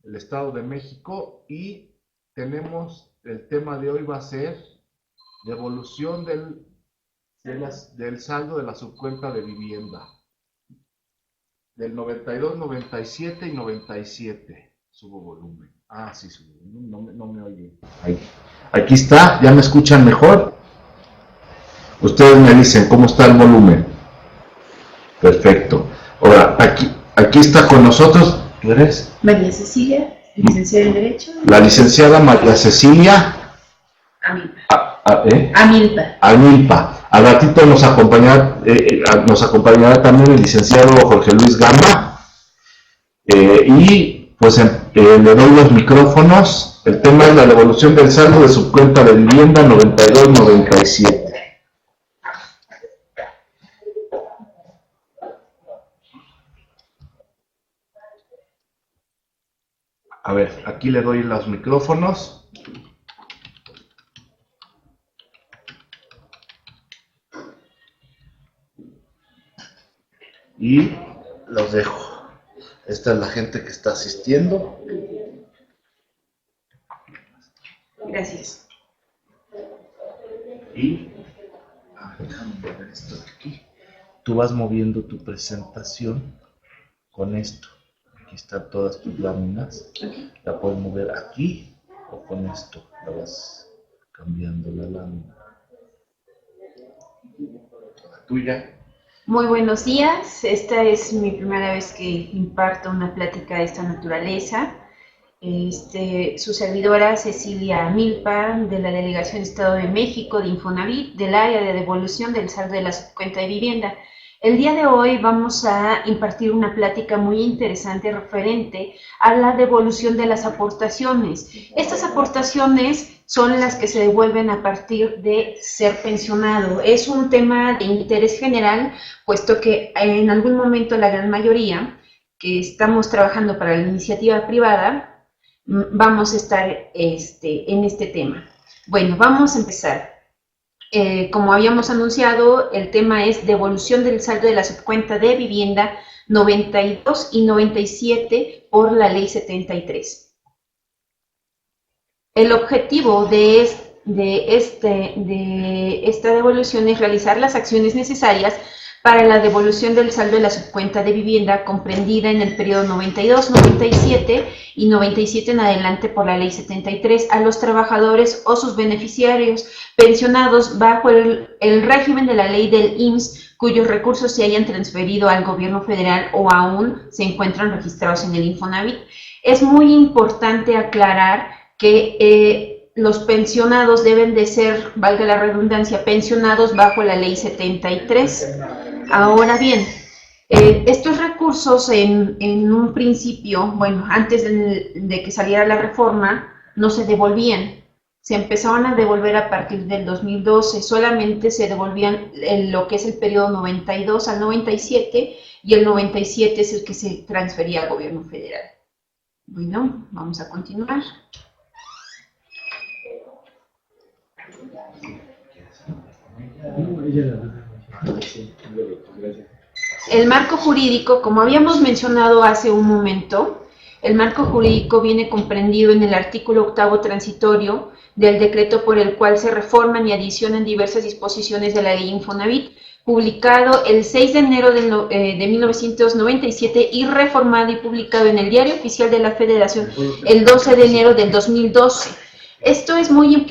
el Estado de México, y tenemos, el tema de hoy va a ser devolución del saldo de la subcuenta de vivienda, del 92, 97 y 97. Subo volumen. Ah, sí, subo volumen, no me oye. Ahí. Aquí está, ¿ya me escuchan mejor? Ustedes me dicen cómo está el volumen. Perfecto. Ahora, aquí está con nosotros, ¿tú eres? María Cecilia, licenciada en Derecho. La licenciada María Cecilia Amilpa. Al ratito nos acompañará también el licenciado Jorge Luis Gama. Y pues le doy los micrófonos. El tema es la devolución del saldo de subcuenta de vivienda 92-97. A ver, aquí le doy los micrófonos. Y los dejo. Esta es la gente que está asistiendo. Gracias. Y déjame mover esto de aquí. Tú vas moviendo tu presentación con esto. Aquí están todas tus láminas. La puedes mover aquí o con esto. La vas cambiando la lámina. La tuya. Muy buenos días. Esta es mi primera vez que imparto una plática de esta naturaleza. Su servidora Cecilia Amilpa, de la Delegación Estado de México de Infonavit, del área de devolución del saldo de la subcuenta de vivienda. El día de hoy vamos a impartir una plática muy interesante referente a la devolución de las aportaciones. Estas aportaciones son las que se devuelven a partir de ser pensionado. Es un tema de interés general, puesto que en algún momento la gran mayoría que estamos trabajando para la iniciativa privada vamos a estar en este tema. Bueno, vamos a empezar. Como habíamos anunciado, el tema es devolución del saldo de la subcuenta de vivienda 92 y 97 por la Ley 73. El objetivo de esta devolución es realizar las acciones necesarias para la devolución del saldo de la subcuenta de vivienda comprendida en el periodo 92, 97 y 97 en adelante por la Ley 73 a los trabajadores o sus beneficiarios pensionados bajo el régimen de la Ley del IMSS cuyos recursos se hayan transferido al gobierno federal o aún se encuentran registrados en el Infonavit. Es muy importante aclarar que los pensionados deben de ser, valga la redundancia, pensionados bajo la Ley 73. Ahora bien, estos recursos en un principio, bueno, antes de que saliera la reforma, no se devolvían. Se empezaban a devolver a partir del 2012, solamente se devolvían en lo que es el periodo 92 al 97 y el 97 es el que se transfería al gobierno federal. Bueno, vamos a continuar. El marco jurídico, como habíamos mencionado hace un momento, el marco jurídico viene comprendido en el artículo 8º transitorio del decreto por el cual se reforman y adicionan diversas disposiciones de la Ley Infonavit, publicado el 6 de enero de 1997 y reformado y publicado en el Diario Oficial de la Federación el 12 de enero del 2012. Esto es muy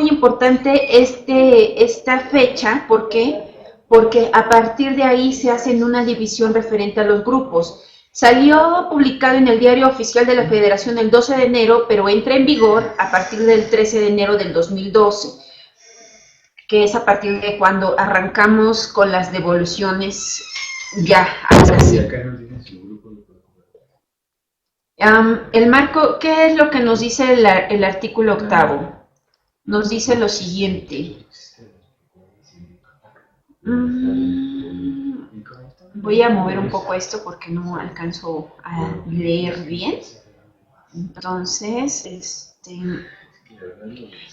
importante esta fecha, ¿por qué? Porque a partir de ahí se hacen una división referente a los grupos. Salió publicado en el Diario Oficial de la Federación el 12 de enero, pero entra en vigor a partir del 13 de enero del 2012, que es a partir de cuando arrancamos con las devoluciones ya. El marco, ¿qué es lo que nos dice el artículo 8º? Nos dice lo siguiente. Voy a mover un poco esto porque no alcanzo a leer bien. Entonces,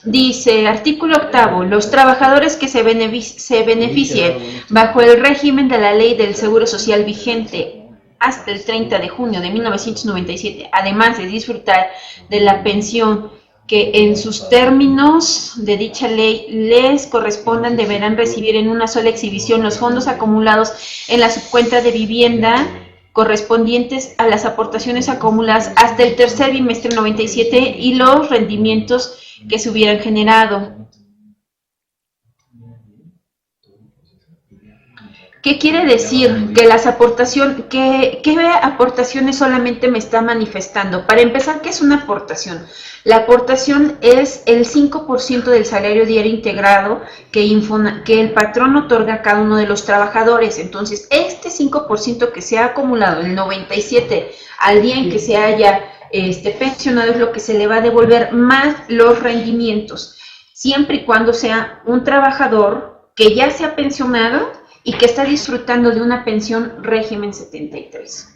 dice, artículo 8º, los trabajadores que se beneficien bajo el régimen de la Ley del Seguro Social vigente hasta el 30 de junio de 1997, además de disfrutar de la pensión que en sus términos de dicha ley les correspondan, deberán recibir en una sola exhibición los fondos acumulados en la subcuenta de vivienda correspondientes a las aportaciones acumuladas hasta el tercer bimestre 97 y los rendimientos que se hubieran generado. ¿Qué quiere decir? Que las aportaciones, ¿qué aportaciones solamente me está manifestando? Para empezar, ¿qué es una aportación? La aportación es el 5% del salario diario integrado que el patrón otorga a cada uno de los trabajadores. Entonces, este 5% que se ha acumulado, el 97 al día en que se haya pensionado, es lo que se le va a devolver más los rendimientos, siempre y cuando sea un trabajador que ya se ha pensionado y que está disfrutando de una pensión régimen 73.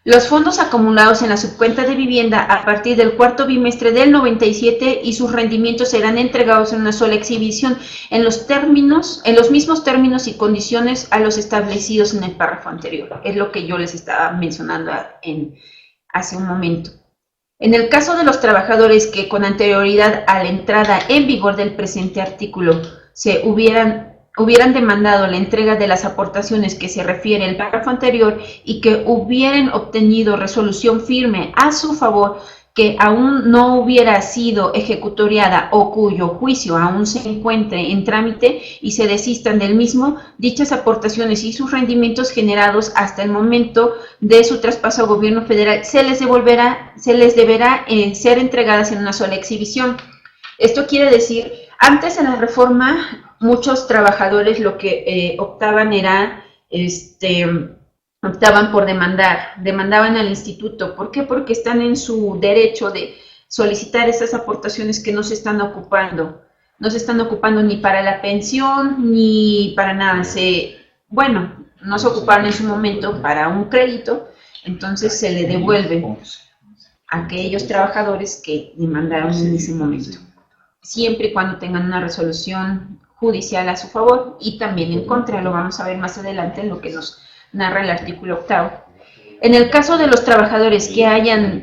Los fondos acumulados en la subcuenta de vivienda a partir del cuarto bimestre del 97 y sus rendimientos serán entregados en una sola exhibición en los mismos términos y condiciones a los establecidos en el párrafo anterior. Es lo que yo les estaba mencionando hace un momento. En el caso de los trabajadores que con anterioridad a la entrada en vigor del presente artículo se hubieran demandado la entrega de las aportaciones que se refiere al párrafo anterior y que hubieran obtenido resolución firme a su favor que aún no hubiera sido ejecutoriada o cuyo juicio aún se encuentre en trámite y se desistan del mismo, dichas aportaciones y sus rendimientos generados hasta el momento de su traspaso al gobierno federal se les deberá ser entregadas en una sola exhibición. Esto quiere decir, antes en la reforma, muchos trabajadores lo que optaban por demandaban al instituto. ¿Por qué? Porque están en su derecho de solicitar esas aportaciones que no se están ocupando ni para la pensión ni para nada. No se ocuparon en su momento para un crédito, entonces se le devuelve a aquellos trabajadores que demandaron en ese momento, siempre y cuando tengan una resolución judicial a su favor y también en contra. Lo vamos a ver más adelante en lo que nos narra el artículo 8. En el caso de los trabajadores que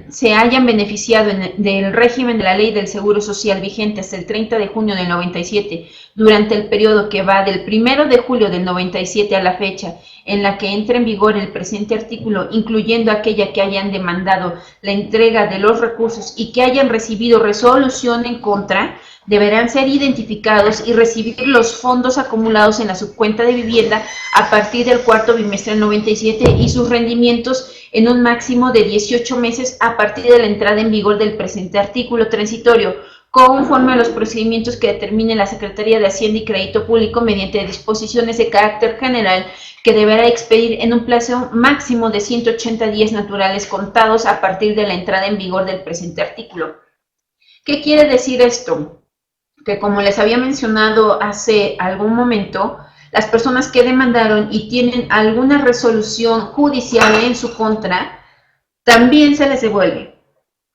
se hayan beneficiado del régimen de la Ley del Seguro Social vigente hasta el 30 de junio del 97, durante el periodo que va del 1 de julio del 97 a la fecha en la que entre en vigor el presente artículo, incluyendo aquella que hayan demandado la entrega de los recursos y que hayan recibido resolución en contra, deberán ser identificados y recibir los fondos acumulados en la subcuenta de vivienda a partir del cuarto bimestre del 97 y sus rendimientos en un máximo de 18 meses a partir de la entrada en vigor del presente artículo transitorio, conforme a los procedimientos que determine la Secretaría de Hacienda y Crédito Público mediante disposiciones de carácter general que deberá expedir en un plazo máximo de 180 días naturales contados a partir de la entrada en vigor del presente artículo. ¿Qué quiere decir esto? Que como les había mencionado hace algún momento, las personas que demandaron y tienen alguna resolución judicial en su contra, también se les devuelve.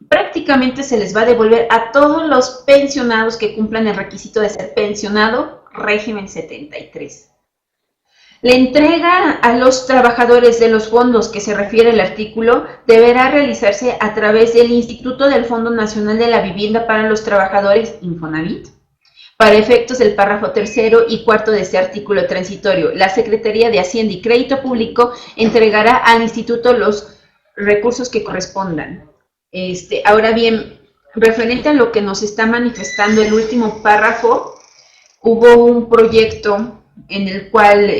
Prácticamente se les va a devolver a todos los pensionados que cumplan el requisito de ser pensionado régimen 73. La entrega a los trabajadores de los fondos que se refiere el artículo deberá realizarse a través del Instituto del Fondo Nacional de la Vivienda para los Trabajadores, Infonavit. Para efectos del párrafo tercero y cuarto de este artículo transitorio, la Secretaría de Hacienda y Crédito Público entregará al Instituto los recursos que correspondan. Ahora bien, referente a lo que nos está manifestando el último párrafo, hubo un proyecto en el cual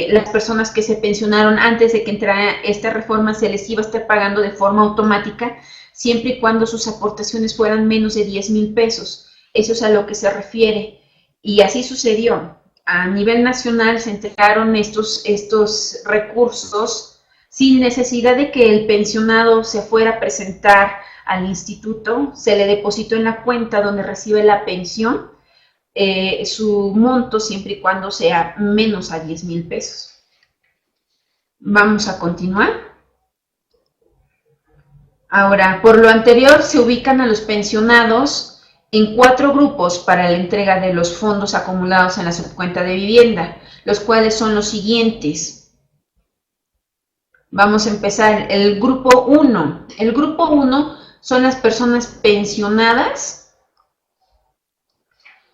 las personas que se pensionaron antes de que entrara esta reforma se les iba a estar pagando de forma automática, siempre y cuando sus aportaciones fueran menos de 10,000 pesos. Eso es a lo que se refiere. Y así sucedió. A nivel nacional se entregaron estos recursos sin necesidad de que el pensionado se fuera a presentar al instituto. Se le depositó en la cuenta donde recibe la pensión su monto, siempre y cuando sea menos a 10,000 pesos. Vamos a continuar. Ahora, por lo anterior, se ubican a los pensionados en 4 grupos para la entrega de los fondos acumulados en la subcuenta de vivienda, los cuales son los siguientes. Vamos a empezar el grupo 1. El grupo 1 son las personas pensionadas,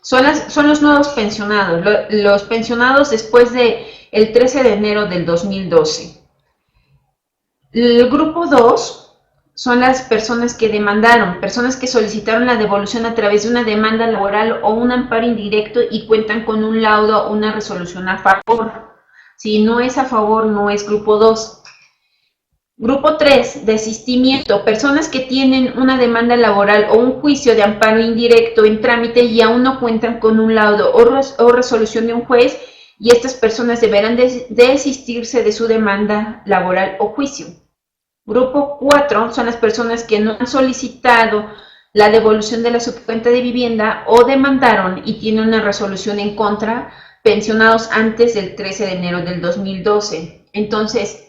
son los nuevos pensionados, los pensionados después del 13 de enero del 2012. El grupo 2 son las personas que demandaron, personas que solicitaron la devolución a través de una demanda laboral o un amparo indirecto y cuentan con un laudo o una resolución a favor. Si no es a favor, no es grupo 2. Grupo 3, desistimiento, personas que tienen una demanda laboral o un juicio de amparo indirecto en trámite y aún no cuentan con un laudo o resolución de un juez, y estas personas deberán desistirse de su demanda laboral o juicio. Grupo 4 son las personas que no han solicitado la devolución de la subcuenta de vivienda o demandaron y tienen una resolución en contra, pensionados antes del 13 de enero del 2012. Entonces,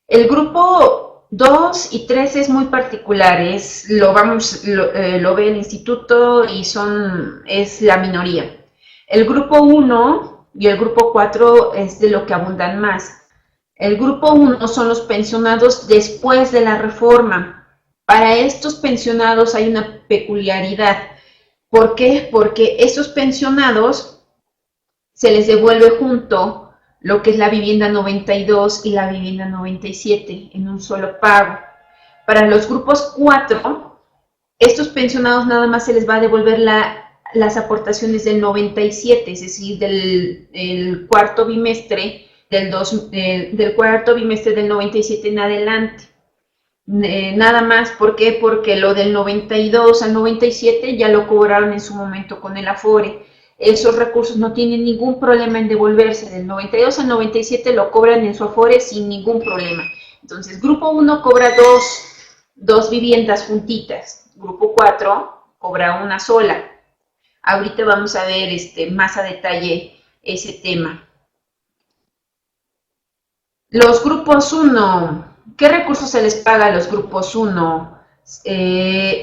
el grupo 2 y 3 es muy particular, lo ve el instituto y es la minoría. El grupo 1 y el grupo 4 es de lo que abundan más. El grupo 1 son los pensionados después de la reforma. Para estos pensionados hay una peculiaridad. ¿Por qué? Porque estos pensionados se les devuelve junto lo que es la vivienda 92 y la vivienda 97 en un solo pago. Para los grupos 4, estos pensionados nada más se les va a devolver las aportaciones del 97, es decir, del cuarto bimestre del cuarto bimestre del 97 en adelante. Nada más, ¿por qué? Porque lo del 92 al 97 ya lo cobraron en su momento con el Afore. Esos recursos no tienen ningún problema en devolverse. Del 92 al 97 lo cobran en su Afore sin ningún problema. Entonces, grupo 1 cobra dos viviendas juntitas. Grupo 4 cobra una sola. Ahorita vamos a ver más a detalle ese tema. Los grupos 1, ¿qué recursos se les paga a los grupos 1?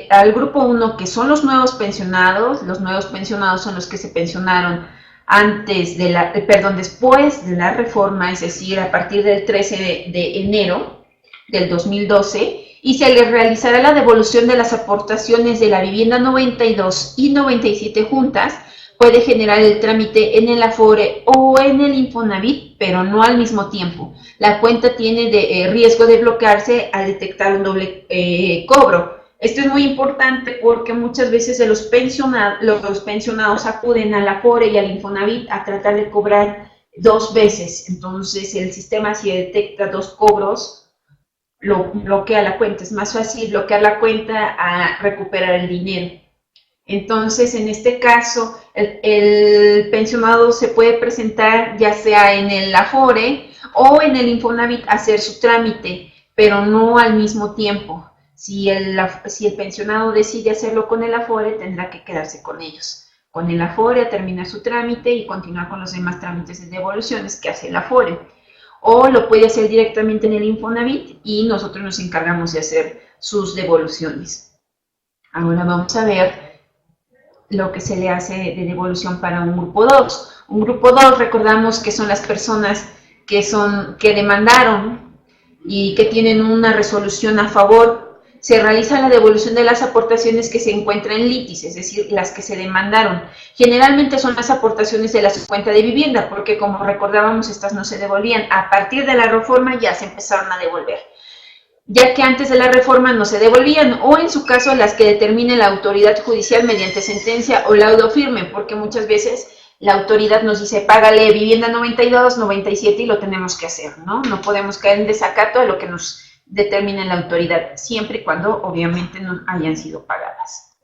Al grupo 1, que son los nuevos pensionados son los que se pensionaron después de la reforma, es decir, a partir del 13 de enero del 2012, y se les realizará la devolución de las aportaciones de la vivienda 92 y 97 juntas. Puede generar el trámite en el Afore o en el Infonavit, pero no al mismo tiempo. La cuenta tiene riesgo de bloquearse al detectar un doble cobro. Esto es muy importante porque muchas veces los pensionados acuden al Afore y al Infonavit a tratar de cobrar 2 veces. Entonces, el sistema, si detecta 2 cobros, lo bloquea la cuenta. Es más fácil bloquear la cuenta a recuperar el dinero. Entonces, en este caso, el pensionado se puede presentar ya sea en el Afore o en el Infonavit a hacer su trámite, pero no al mismo tiempo. Si el pensionado decide hacerlo con el Afore, tendrá que quedarse con ellos. Con el Afore a terminar su trámite y continuar con los demás trámites de devoluciones que hace el Afore. O lo puede hacer directamente en el Infonavit y nosotros nos encargamos de hacer sus devoluciones. Ahora vamos a ver lo que se le hace de devolución para un grupo 2. Un grupo 2, recordamos que son las personas que demandaron y que tienen una resolución a favor. Se realiza la devolución de las aportaciones que se encuentran en litis, es decir, las que se demandaron. Generalmente son las aportaciones de la subcuenta de vivienda, porque como recordábamos, estas no se devolvían. A partir de la reforma ya se empezaron a devolver, ya que antes de la reforma no se devolvían, o en su caso las que determine la autoridad judicial mediante sentencia o laudo firme, porque muchas veces la autoridad nos dice, págale vivienda 92, 97 y lo tenemos que hacer, ¿no? No podemos caer en desacato a lo que nos determine la autoridad, siempre y cuando obviamente no hayan sido pagadas.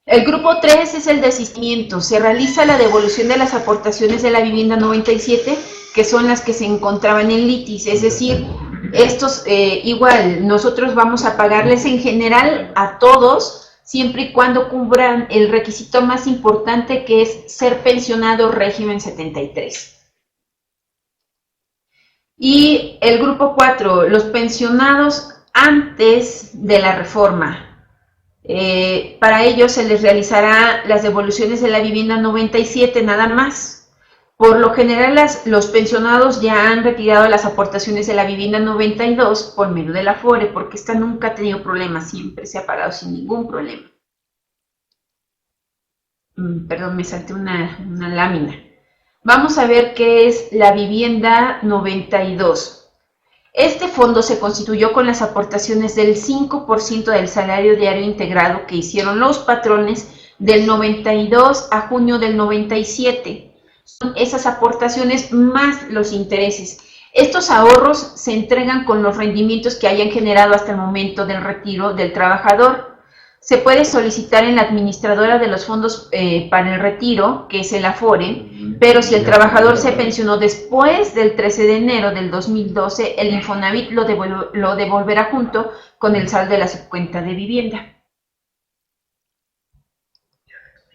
El grupo 3 es el desistimiento. Se realiza la devolución de las aportaciones de la vivienda 97, que son las que se encontraban en litis, es decir, estos igual, nosotros vamos a pagarles en general a todos, siempre y cuando cubran el requisito más importante, que es ser pensionado régimen 73. Y el grupo 4, los pensionados antes de la reforma. Para ellos se les realizará las devoluciones de la vivienda 97 nada más. Por lo general, los pensionados ya han retirado las aportaciones de la vivienda 92 por medio del Afore, porque esta nunca ha tenido problemas, siempre se ha pagado sin ningún problema. Perdón, me salté una lámina. Vamos a ver qué es la vivienda 92. Este fondo se constituyó con las aportaciones del 5% del salario diario integrado que hicieron los patrones del 92 a junio del 97. Son esas aportaciones más los intereses. Estos ahorros se entregan con los rendimientos que hayan generado hasta el momento del retiro del trabajador. Se puede solicitar en la administradora de los fondos para el retiro, que es el Afore, pero si el trabajador se pensionó después del 13 de enero del 2012, el Infonavit lo devolverá junto con el saldo de la subcuenta de vivienda.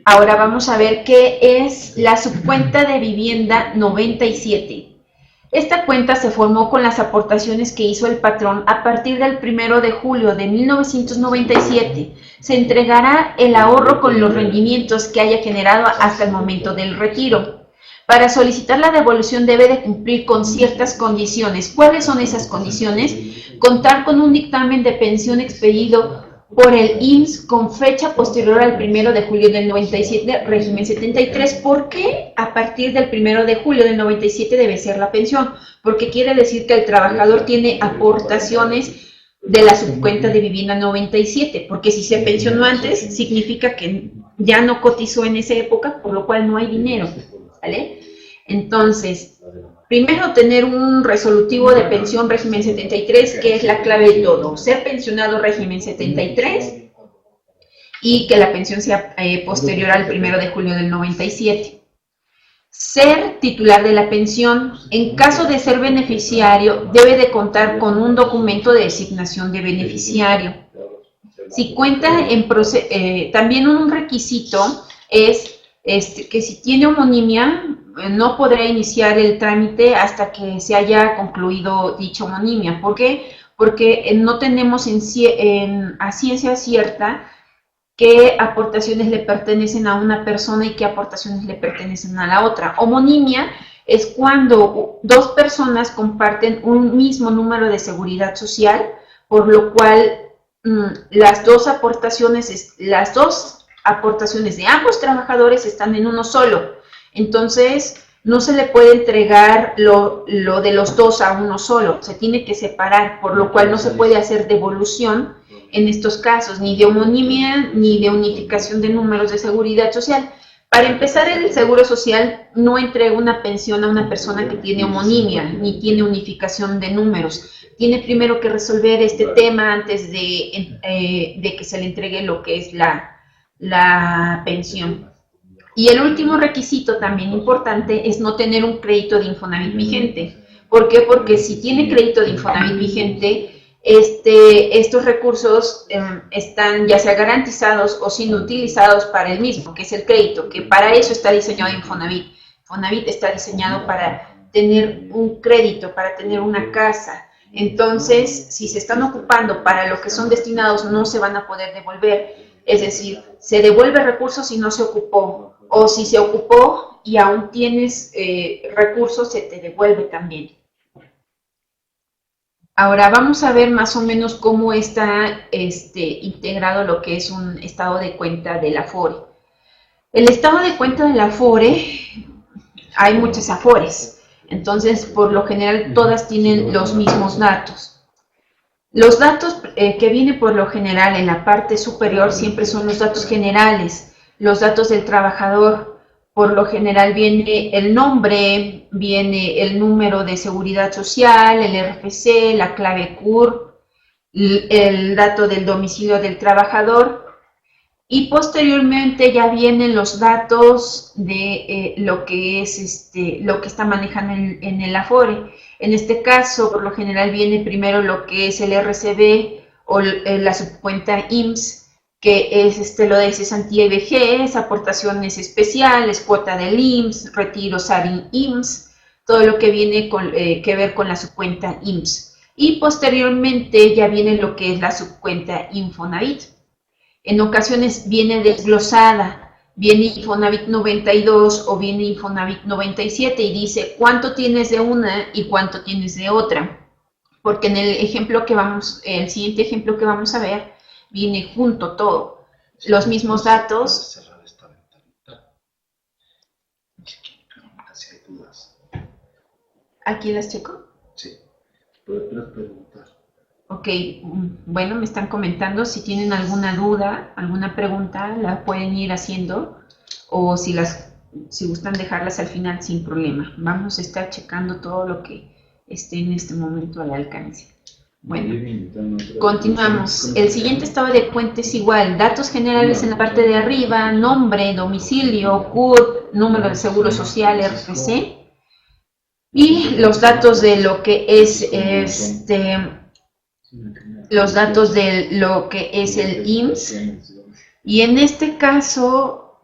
Ahora vamos a ver qué es la subcuenta de vivienda 97. Esta cuenta se formó con las aportaciones que hizo el patrón a partir del 1 de julio de 1997. Se entregará el ahorro con los rendimientos que haya generado hasta el momento del retiro. Para solicitar la devolución debe de cumplir con ciertas condiciones. ¿Cuáles son esas condiciones? Contar con un dictamen de pensión expedido por el IMSS con fecha posterior al 1 de julio del 97, régimen 73. ¿Por qué a partir del 1 de julio del 97 debe ser la pensión? Porque quiere decir que el trabajador tiene aportaciones de la subcuenta de vivienda 97, porque si se pensionó antes, significa que ya no cotizó en esa época, por lo cual no hay dinero, ¿vale? Entonces, primero tener un resolutivo de pensión régimen 73, que es la clave de todo. Ser pensionado régimen 73 y que la pensión sea posterior al 1 de julio del 97. Ser titular de la pensión. En caso de ser beneficiario, debe de contar con un documento de designación de beneficiario. Si cuenta en también un requisito es que si tiene homonimia, no podrá iniciar el trámite hasta que se haya concluido dicha homonimia. ¿Por qué? Porque no tenemos a ciencia cierta qué aportaciones le pertenecen a una persona y qué aportaciones le pertenecen a la otra. Homonimia es cuando dos personas comparten un mismo número de seguridad social, por lo cual las dos aportaciones de ambos trabajadores están en uno solo. Entonces, no se le puede entregar lo de los dos a uno solo, se tiene que separar, por lo cual no se puede hacer devolución en estos casos, ni de homonimia, ni de unificación de números de seguridad social. Para empezar, el Seguro Social no entrega una pensión a una persona que tiene homonimia, ni tiene unificación de números. Tiene primero que resolver este tema antes de que se le entregue lo que es la pensión. Y el último requisito también importante es no tener un crédito de Infonavit vigente. ¿Por qué? Porque si tiene crédito de Infonavit vigente, estos recursos están ya sea garantizados o siendo utilizados para el mismo, que es el crédito, que para eso está diseñado Infonavit. Infonavit está diseñado para tener un crédito, para tener una casa. Entonces, si se están ocupando para lo que son destinados, no se van a poder devolver. Es decir, se devuelve recursos si no se ocupó, o si se ocupó y aún tienes recursos, se te devuelve también. Ahora vamos a ver más o menos cómo está integrado lo que es un estado de cuenta del Afore. El estado de cuenta del Afore, hay muchas Afores, entonces por lo general todas tienen los mismos datos. Los datos que vienen por lo general en la parte superior siempre son los datos generales, los datos del trabajador. Por lo general viene el nombre, viene el número de seguridad social, el RFC, la clave CUR, el dato del domicilio del trabajador y posteriormente ya vienen los datos de lo que es lo que está manejando en el Afore. En este caso, por lo general viene primero lo que es el RCB o la subcuenta IMSS, que es lo de cesantía y vejez, aportaciones especiales, cuota del IMSS, retiro SARIN IMSS, todo lo que viene que ver con la subcuenta IMSS. Y posteriormente ya viene lo que es la subcuenta Infonavit. En ocasiones viene desglosada viene Infonavit 92 o viene Infonavit 97 y dice cuánto tienes de una y cuánto tienes de otra. Porque en el siguiente ejemplo que vamos a ver, viene junto todo. Los mismos datos. ¿Aquí las checo? Sí. ¿Puedes preguntar? Ok, bueno, me están comentando si tienen alguna duda, alguna pregunta, la pueden ir haciendo o si gustan dejarlas al final sin problema. Vamos a estar checando todo lo que esté en este momento al alcance. Bueno, continuamos. El siguiente estado de cuenta es igual. Datos generales en la parte de arriba, nombre, domicilio, CURP, número de seguro social, RFC. Y los datos de lo que es los datos de lo que es el IMSS. Y en este caso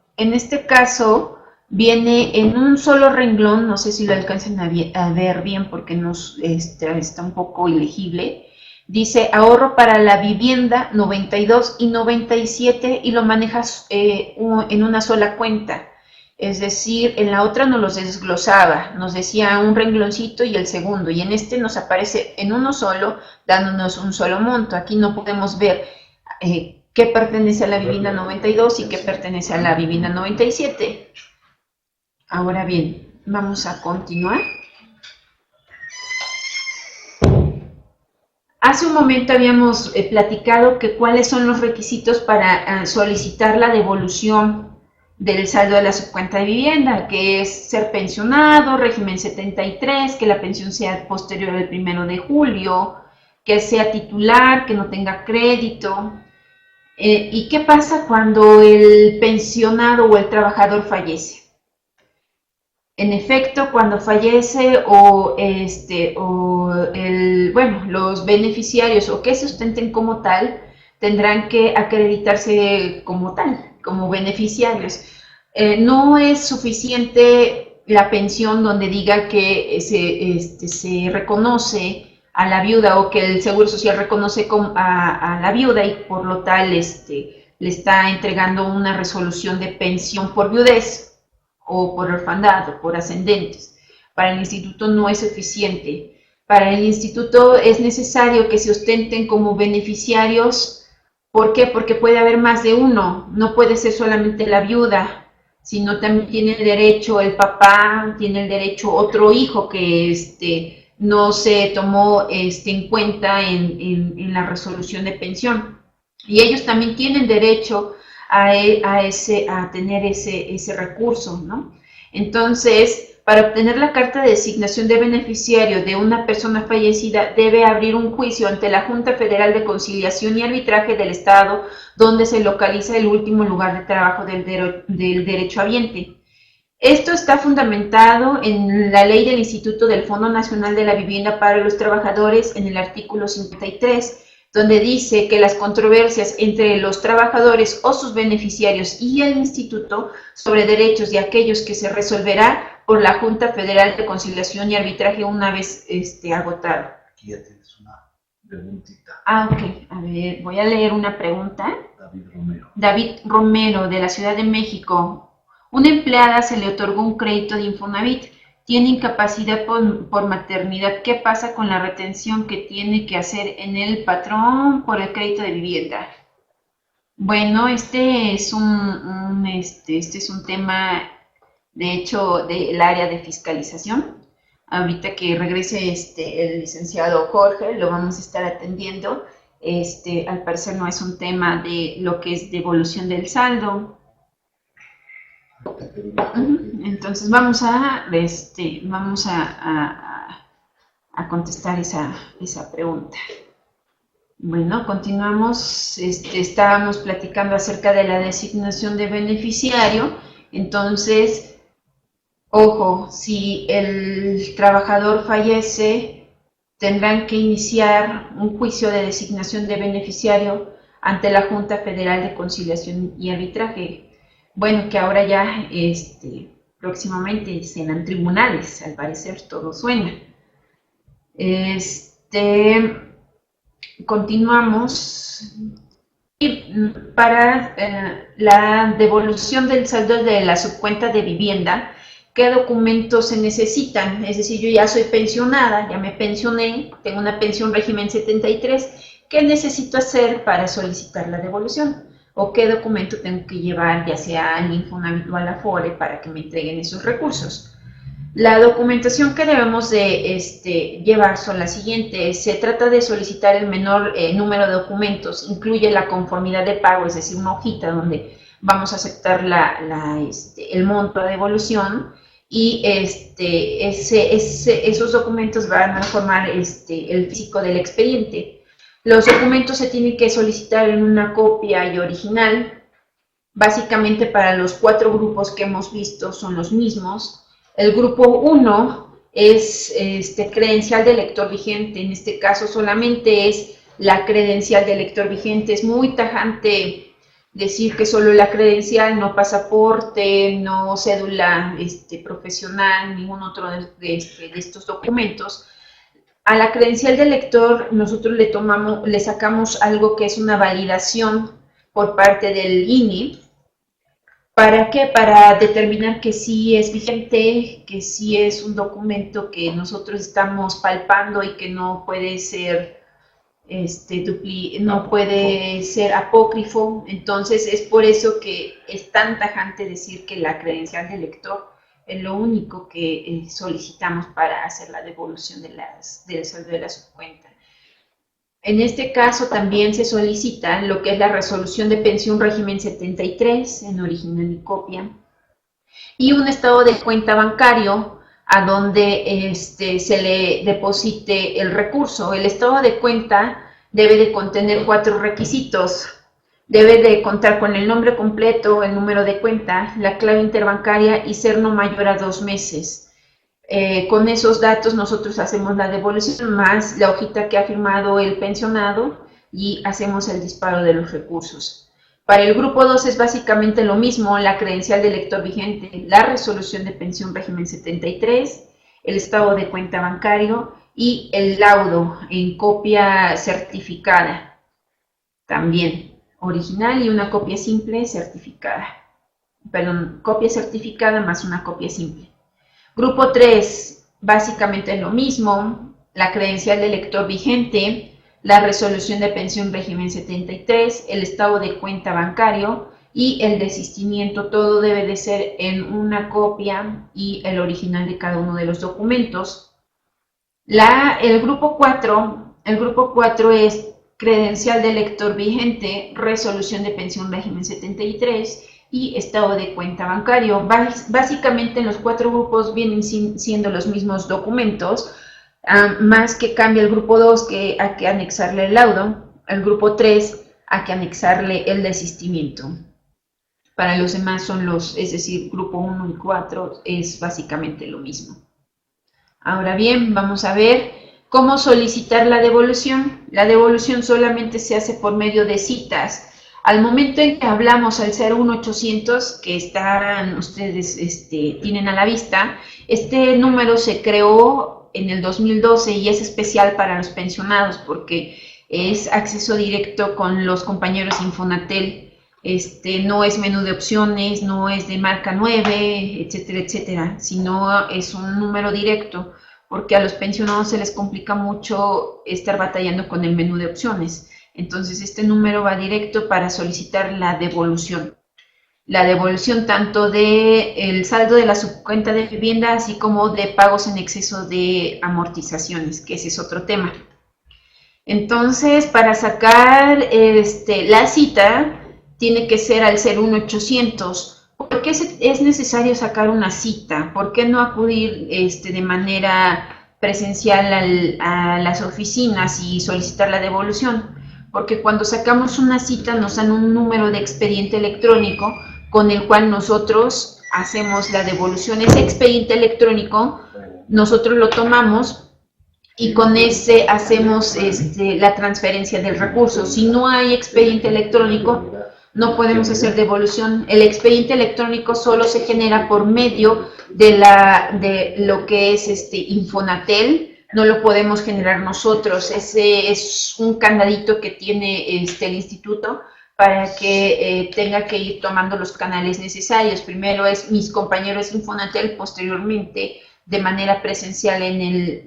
viene en un solo renglón, no sé si lo alcancen a ver bien porque está un poco ilegible. Dice ahorro para la vivienda 92 y 97 y lo manejas en una sola cuenta. Es decir, en la otra nos los desglosaba, nos decía un rengloncito y el segundo, y en este nos aparece en uno solo, dándonos un solo monto. Aquí no podemos ver qué pertenece a la vivienda 92 y qué pertenece a la vivienda 97. Ahora bien, vamos a continuar. Hace un momento habíamos platicado que cuáles son los requisitos para solicitar la devolución del saldo de la subcuenta de vivienda, que es ser pensionado, régimen 73, que la pensión sea posterior al 1 de julio, que sea titular, que no tenga crédito. ¿Y qué pasa cuando el pensionado o el trabajador fallece? En efecto, cuando fallece los beneficiarios o que se sustenten como tal, tendrán que acreditarse como tal, como beneficiarios. No es suficiente la pensión donde diga que se reconoce a la viuda o que el Seguro Social reconoce a la viuda y por lo tal le está entregando una resolución de pensión por viudez o por orfandad o por ascendentes. Para el instituto no es suficiente. Para el instituto es necesario que se ostenten como beneficiarios. ¿Por qué? Porque puede haber más de uno. No puede ser solamente la viuda, sino también tiene el derecho el papá, tiene el derecho otro hijo que no se tomó en cuenta en la resolución de pensión. Y ellos también tienen derecho a tener ese recurso, ¿no? Entonces, para obtener la carta de designación de beneficiario de una persona fallecida, debe abrir un juicio ante la Junta Federal de Conciliación y Arbitraje del Estado, donde se localiza el último lugar de trabajo del derechohabiente. Esto está fundamentado en la ley del Instituto del Fondo Nacional de la Vivienda para los Trabajadores, en el artículo 53, donde dice que las controversias entre los trabajadores o sus beneficiarios y el instituto sobre derechos de aquellos que se resolverá por la Junta Federal de Conciliación y Arbitraje una vez agotado. Aquí ya tienes una preguntita. Ok. A ver, voy a leer una pregunta. David Romero, de la Ciudad de México. Una empleada se le otorgó un crédito de Infonavit. Tiene incapacidad por maternidad. ¿Qué pasa con la retención que tiene que hacer en el patrón por el crédito de vivienda? Bueno, este es un tema, de hecho, del área de fiscalización. Ahorita que regrese el licenciado Jorge, lo vamos a estar atendiendo. Al parecer no es un tema de lo que es devolución del saldo. Entonces vamos a contestar esa pregunta. Bueno, continuamos. Estábamos platicando acerca de la designación de beneficiario. Entonces, ojo, si el trabajador fallece, tendrán que iniciar un juicio de designación de beneficiario ante la Junta Federal de Conciliación y Arbitraje. Bueno, que ahora ya próximamente serán tribunales, al parecer todo suena. Continuamos. para la devolución del saldo de la subcuenta de vivienda, ¿qué documentos se necesitan? Es decir, yo ya soy pensionada, ya me pensioné, tengo una pensión régimen 73, ¿qué necesito hacer para solicitar la devolución? ¿O qué documento tengo que llevar, ya sea al Infonavit o a la Afore, para que me entreguen esos recursos? La documentación que debemos de llevar son las siguientes. Se trata de solicitar el menor número de documentos, incluye la conformidad de pago, es decir, una hojita donde vamos a aceptar el monto de devolución, y esos documentos van a formar el físico del expediente. Los documentos se tienen que solicitar en una copia y original. Básicamente para los 4 grupos que hemos visto son los mismos. El grupo 1 es credencial de lector vigente. En este caso solamente es la credencial de lector vigente. Es muy tajante decir que solo la credencial, no pasaporte, no cédula profesional, ningún otro de estos documentos. A la credencial de lector nosotros le sacamos algo que es una validación por parte del INE. ¿Para qué? Para determinar que sí es vigente, que sí es un documento que nosotros estamos palpando y que no puede ser no puede ser apócrifo. Entonces es por eso que es tan tajante decir que la credencial de lector es lo único que solicitamos para hacer la devolución del saldo de la subcuenta. En este caso también se solicita lo que es la resolución de pensión régimen 73 en original y copia, y un estado de cuenta bancario a donde se le deposite el recurso. El estado de cuenta debe de contener 4 requisitos. Debe de contar con el nombre completo, el número de cuenta, la clave interbancaria y ser no mayor a 2 meses. Con esos datos nosotros hacemos la devolución más la hojita que ha firmado el pensionado y hacemos el disparo de los recursos. Para el grupo 2 es básicamente lo mismo: la credencial de lector vigente, la resolución de pensión régimen 73, el estado de cuenta bancario y el laudo en copia certificada, también original y una copia simple certificada. Perdón, copia certificada más una copia simple. Grupo 3, básicamente lo mismo: la credencial de lector vigente, la resolución de pensión régimen 73, el estado de cuenta bancario y el desistimiento. Todo debe de ser en una copia y el original de cada uno de los documentos. El grupo 4 es credencial de lector vigente, resolución de pensión régimen 73 y estado de cuenta bancario. Básicamente en los 4 grupos vienen siendo los mismos documentos, más que cambia el grupo 2 que hay que anexarle el laudo, el grupo 3 hay que anexarle el desistimiento. Para los demás son es decir, grupo 1 y 4 es básicamente lo mismo. Ahora bien, vamos a ver cómo solicitar la devolución. La devolución solamente se hace por medio de citas. Al momento en que hablamos al 01800, que ustedes tienen a la vista, este número se creó en el 2012 y es especial para los pensionados porque es acceso directo con los compañeros Infonatel. No es menú de opciones, no es de marca 9, etcétera, etcétera, sino es un número directo, porque a los pensionados se les complica mucho estar batallando con el menú de opciones. Entonces este número va directo para solicitar la devolución. La devolución tanto del saldo de la subcuenta de vivienda, así como de pagos en exceso de amortizaciones, que ese es otro tema. Entonces, para sacar la cita, tiene que ser al 01800. ¿Por qué es necesario sacar una cita? ¿Por qué no acudir de manera presencial a las oficinas y solicitar la devolución? Porque cuando sacamos una cita nos dan un número de expediente electrónico con el cual nosotros hacemos la devolución. Ese expediente electrónico nosotros lo tomamos y con ese hacemos la transferencia del recurso. Si no hay expediente electrónico, no podemos hacer devolución. El expediente electrónico solo se genera por medio de lo que es Infonatel. No lo podemos generar nosotros. Ese es un candadito que tiene el instituto para que tenga que ir tomando los canales necesarios. Primero es mis compañeros Infonatel, posteriormente de manera presencial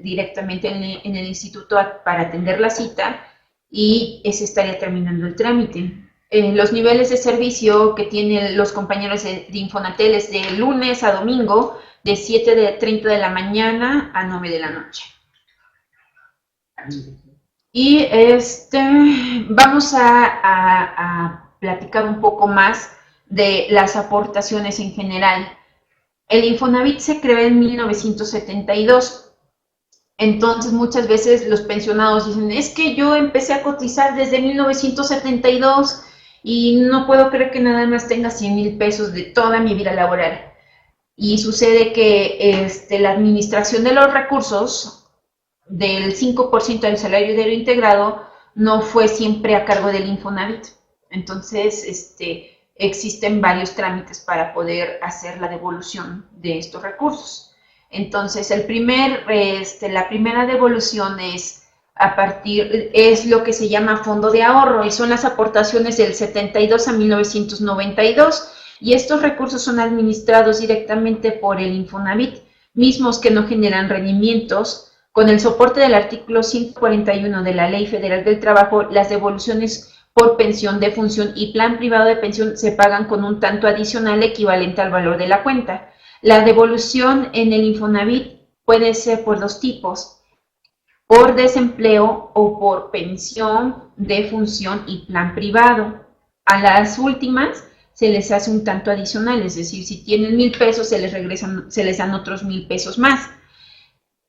directamente en el instituto para atender la cita, y se estaría terminando el trámite. Los niveles de servicio que tienen los compañeros de Infonatel es de lunes a domingo, de 7:30 de la mañana a 9 de la noche. Y vamos a platicar un poco más de las aportaciones en general. El Infonavit se creó en 1972. Entonces, muchas veces los pensionados dicen, es que yo empecé a cotizar desde 1972 y no puedo creer que nada más tenga 100,000 pesos de toda mi vida laboral. Y sucede que la administración de los recursos del 5% del salario diario integrado no fue siempre a cargo del Infonavit. Entonces, existen varios trámites para poder hacer la devolución de estos recursos. Entonces, la primera devolución es lo que se llama fondo de ahorro, y son las aportaciones del 72 a 1992, y estos recursos son administrados directamente por el Infonavit, mismos que no generan rendimientos. Con el soporte del artículo 141 de la Ley Federal del Trabajo, las devoluciones por pensión de función y plan privado de pensión se pagan con un tanto adicional equivalente al valor de la cuenta. La devolución en el Infonavit puede ser por dos tipos: por desempleo o por pensión de función y plan privado. A las últimas se les hace un tanto adicional, es decir, si tienen 1,000 pesos se les dan otros 1,000 pesos más.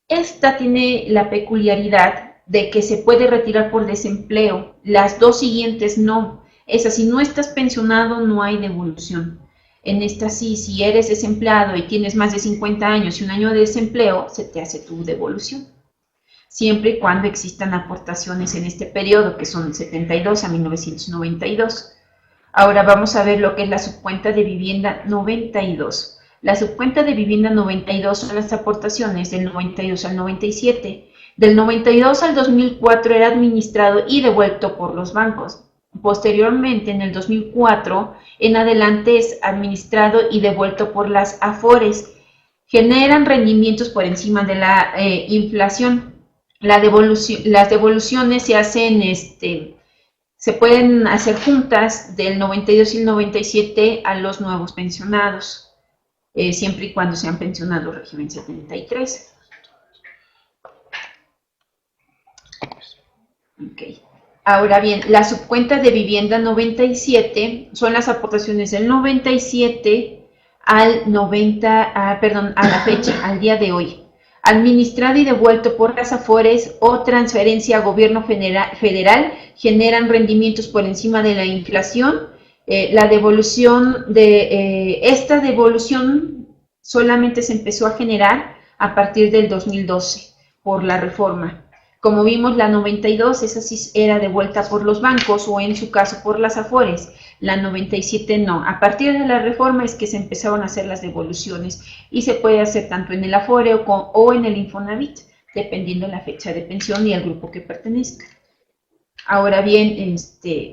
Esta tiene la peculiaridad de que se puede retirar por desempleo. Las dos siguientes no. Esa, si no estás pensionado, no hay devolución. En esta sí, si eres desempleado y tienes más de 50 años y un año de desempleo, se te hace tu devolución. Siempre y cuando existan aportaciones en este periodo, que son 72 a 1992. Ahora vamos a ver lo que es la subcuenta de vivienda 92. La subcuenta de vivienda 92 son las aportaciones del 92 al 97. Del 92 al 2004 era administrado y devuelto por los bancos. Posteriormente, en el 2004 en adelante, es administrado y devuelto por las AFORES. Generan rendimientos por encima de la inflación. Las devoluciones se hacen, se pueden hacer juntas del 92 y el 97 a los nuevos pensionados. Siempre y cuando sean pensionados régimen 73. Okay. Ahora bien, la subcuenta de vivienda 97 son las aportaciones del 97 al 90, a la fecha, al día de hoy. Administrado y devuelto por las AFORES o transferencia a gobierno federal, generan rendimientos por encima de la inflación. La devolución esta devolución solamente se empezó a generar a partir del 2012 por la reforma. Como vimos, la 92, esa sí era devuelta por los bancos o en su caso por las AFORES. La 97 no. A partir de la reforma es que se empezaron a hacer las devoluciones, y se puede hacer tanto en el AFORE o en el Infonavit, dependiendo de la fecha de pensión y el grupo que pertenezca. Ahora bien,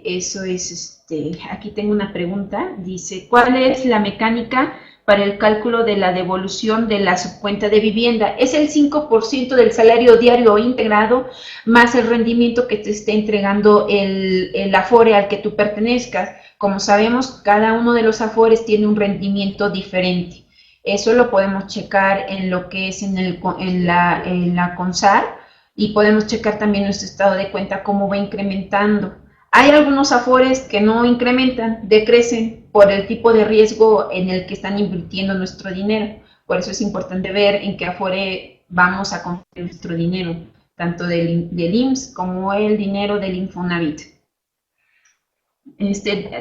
eso es, aquí tengo una pregunta, dice, ¿cuál es la mecánica para el cálculo de la devolución de la subcuenta de vivienda? Es el 5% del salario diario integrado más el rendimiento que te esté entregando el AFORE al que tú pertenezcas. Como sabemos, cada uno de los AFORES tiene un rendimiento diferente. Eso lo podemos checar en lo que es en la CONSAR, y podemos checar también nuestro estado de cuenta cómo va incrementando. Hay algunos AFORES que no incrementan, decrecen por el tipo de riesgo en el que están invirtiendo nuestro dinero. Por eso es importante ver en qué AFORE vamos a convertir nuestro dinero, tanto del IMSS como el dinero del Infonavit.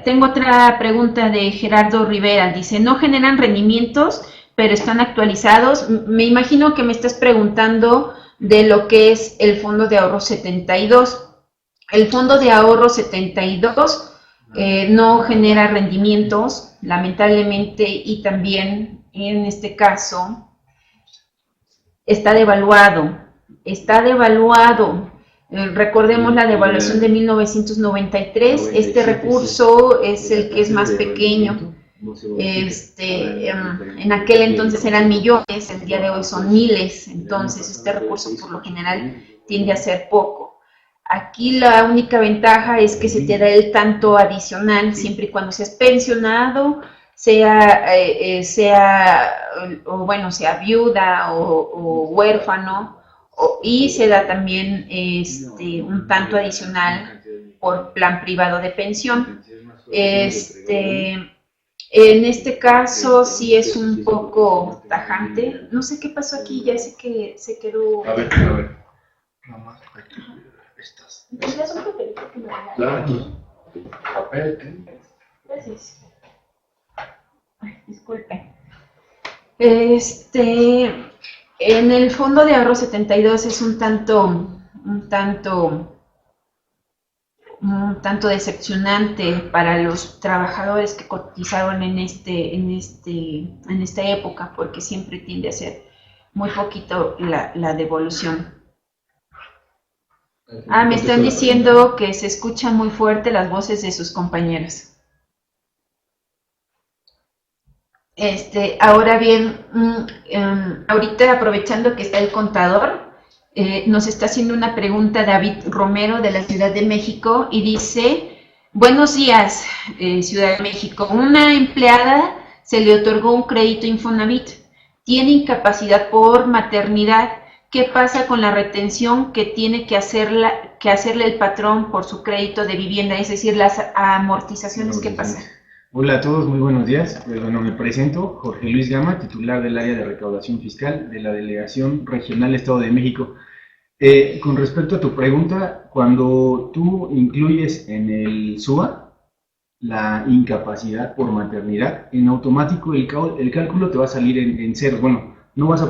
Tengo otra pregunta de Gerardo Rivera, dice, ¿no generan rendimientos, pero están actualizados? Me imagino que me estás preguntando de lo que es el Fondo de Ahorro 72. El Fondo de Ahorro 72 no genera rendimientos, lamentablemente, y también en este caso está devaluado. Recordemos la devaluación de 1993, este recurso es el que es más pequeño. En aquel entonces eran millones, el día de hoy son miles, entonces este recurso por lo general tiende a ser poco. Aquí la única ventaja es que se te da el tanto adicional siempre y cuando seas pensionado, sea viuda o huérfano, y se da también un tanto adicional por plan privado de pensión. En este caso sí es un poco tajante. No sé qué pasó aquí, ya sé que se quedó. A ver. Nada más estas. ¿Me das un papelito que me regalaron? Claro. Papel. Gracias. Ay, disculpe. En el fondo de ahorro 72 es un tanto decepcionante para los trabajadores que cotizaron en esta época, porque siempre tiende a ser muy poquito la devolución. Me están diciendo que se escuchan muy fuerte las voces de sus compañeros. Ahora bien, ahorita aprovechando que está el contador, nos está haciendo una pregunta David Romero de la Ciudad de México y dice: buenos días, Ciudad de México. Una empleada se le otorgó un crédito Infonavit, tiene incapacidad por maternidad. ¿Qué pasa con la retención que tiene que hacerle el patrón por su crédito de vivienda? Es decir, las amortizaciones, ¿qué pasa? Hola a todos, muy buenos días. Pues bueno, me presento, Jorge Luis Gama, titular del área de recaudación fiscal de la Delegación Regional Estado de México. Con respecto a tu pregunta, cuando tú incluyes en el SUA la incapacidad por maternidad, en automático el cálculo te va a salir en cero. Bueno, no vas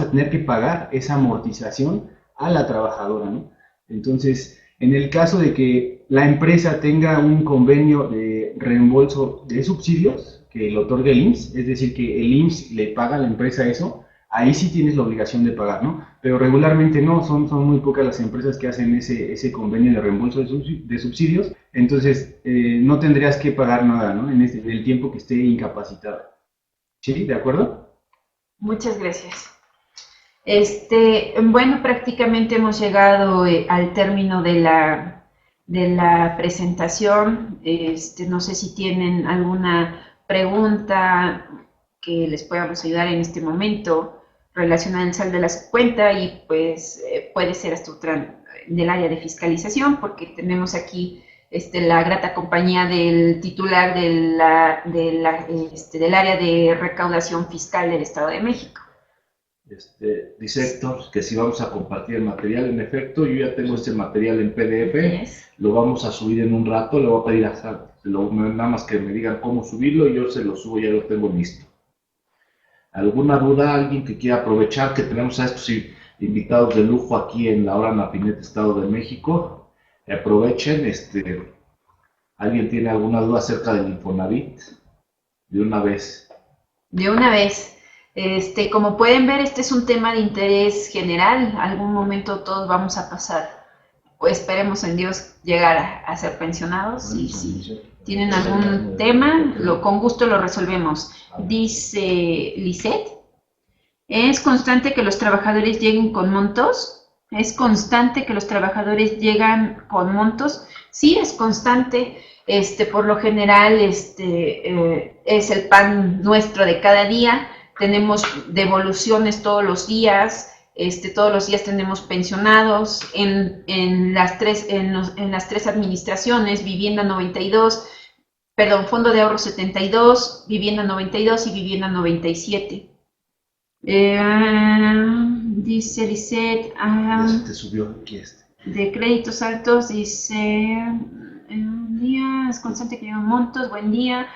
a tener que pagar esa amortización a la trabajadora, ¿no? Entonces, en el caso de que la empresa tenga un convenio de reembolso de subsidios que lo otorga el IMSS, es decir, que el IMSS le paga a la empresa eso, ahí sí tienes la obligación de pagar, ¿no? Pero regularmente no, son muy pocas las empresas que hacen ese convenio de reembolso de subsidios, entonces no tendrías que pagar nada, ¿no? En el tiempo que esté incapacitada. ¿Sí? ¿De acuerdo? Muchas gracias. Bueno, prácticamente hemos llegado al término de la presentación. No sé si tienen alguna pregunta que les podamos ayudar en este momento relacionada al saldo de la subcuenta, y pues puede ser hasta otra del área de fiscalización, porque tenemos aquí la grata compañía del titular del área de recaudación fiscal del Estado de México. Dice Héctor que si vamos a compartir el material. En efecto, yo ya tengo este material en PDF, yes. Lo vamos a subir en un rato, le voy a pedir nada más que me digan cómo subirlo y yo se lo subo, ya lo tengo listo. ¿Alguna duda? ¿Alguien que quiera aprovechar que tenemos a estos invitados de lujo aquí en la hora Napinete, Estado de México? Aprovechen. ¿Alguien tiene alguna duda acerca del Infonavit? De una vez. De una vez. Como pueden ver, este es un tema de interés general. Algún momento todos vamos a pasar, pues esperemos en Dios llegar a ser pensionados, y si tienen algún tema, con gusto lo resolvemos. Dice Lisette: ¿es constante que los trabajadores lleguen con montos? ¿Es constante que los trabajadores llegan con montos? Sí, es constante. Por lo general, es el pan nuestro de cada día. Tenemos devoluciones todos los días. Todos los días tenemos pensionados en las tres administraciones: Vivienda 92, Fondo de Ahorro 72, Vivienda 92 y Vivienda 97. Dice Lisette, te subió aquí de créditos altos, dice, un día es constante que llevan montos. Buen día.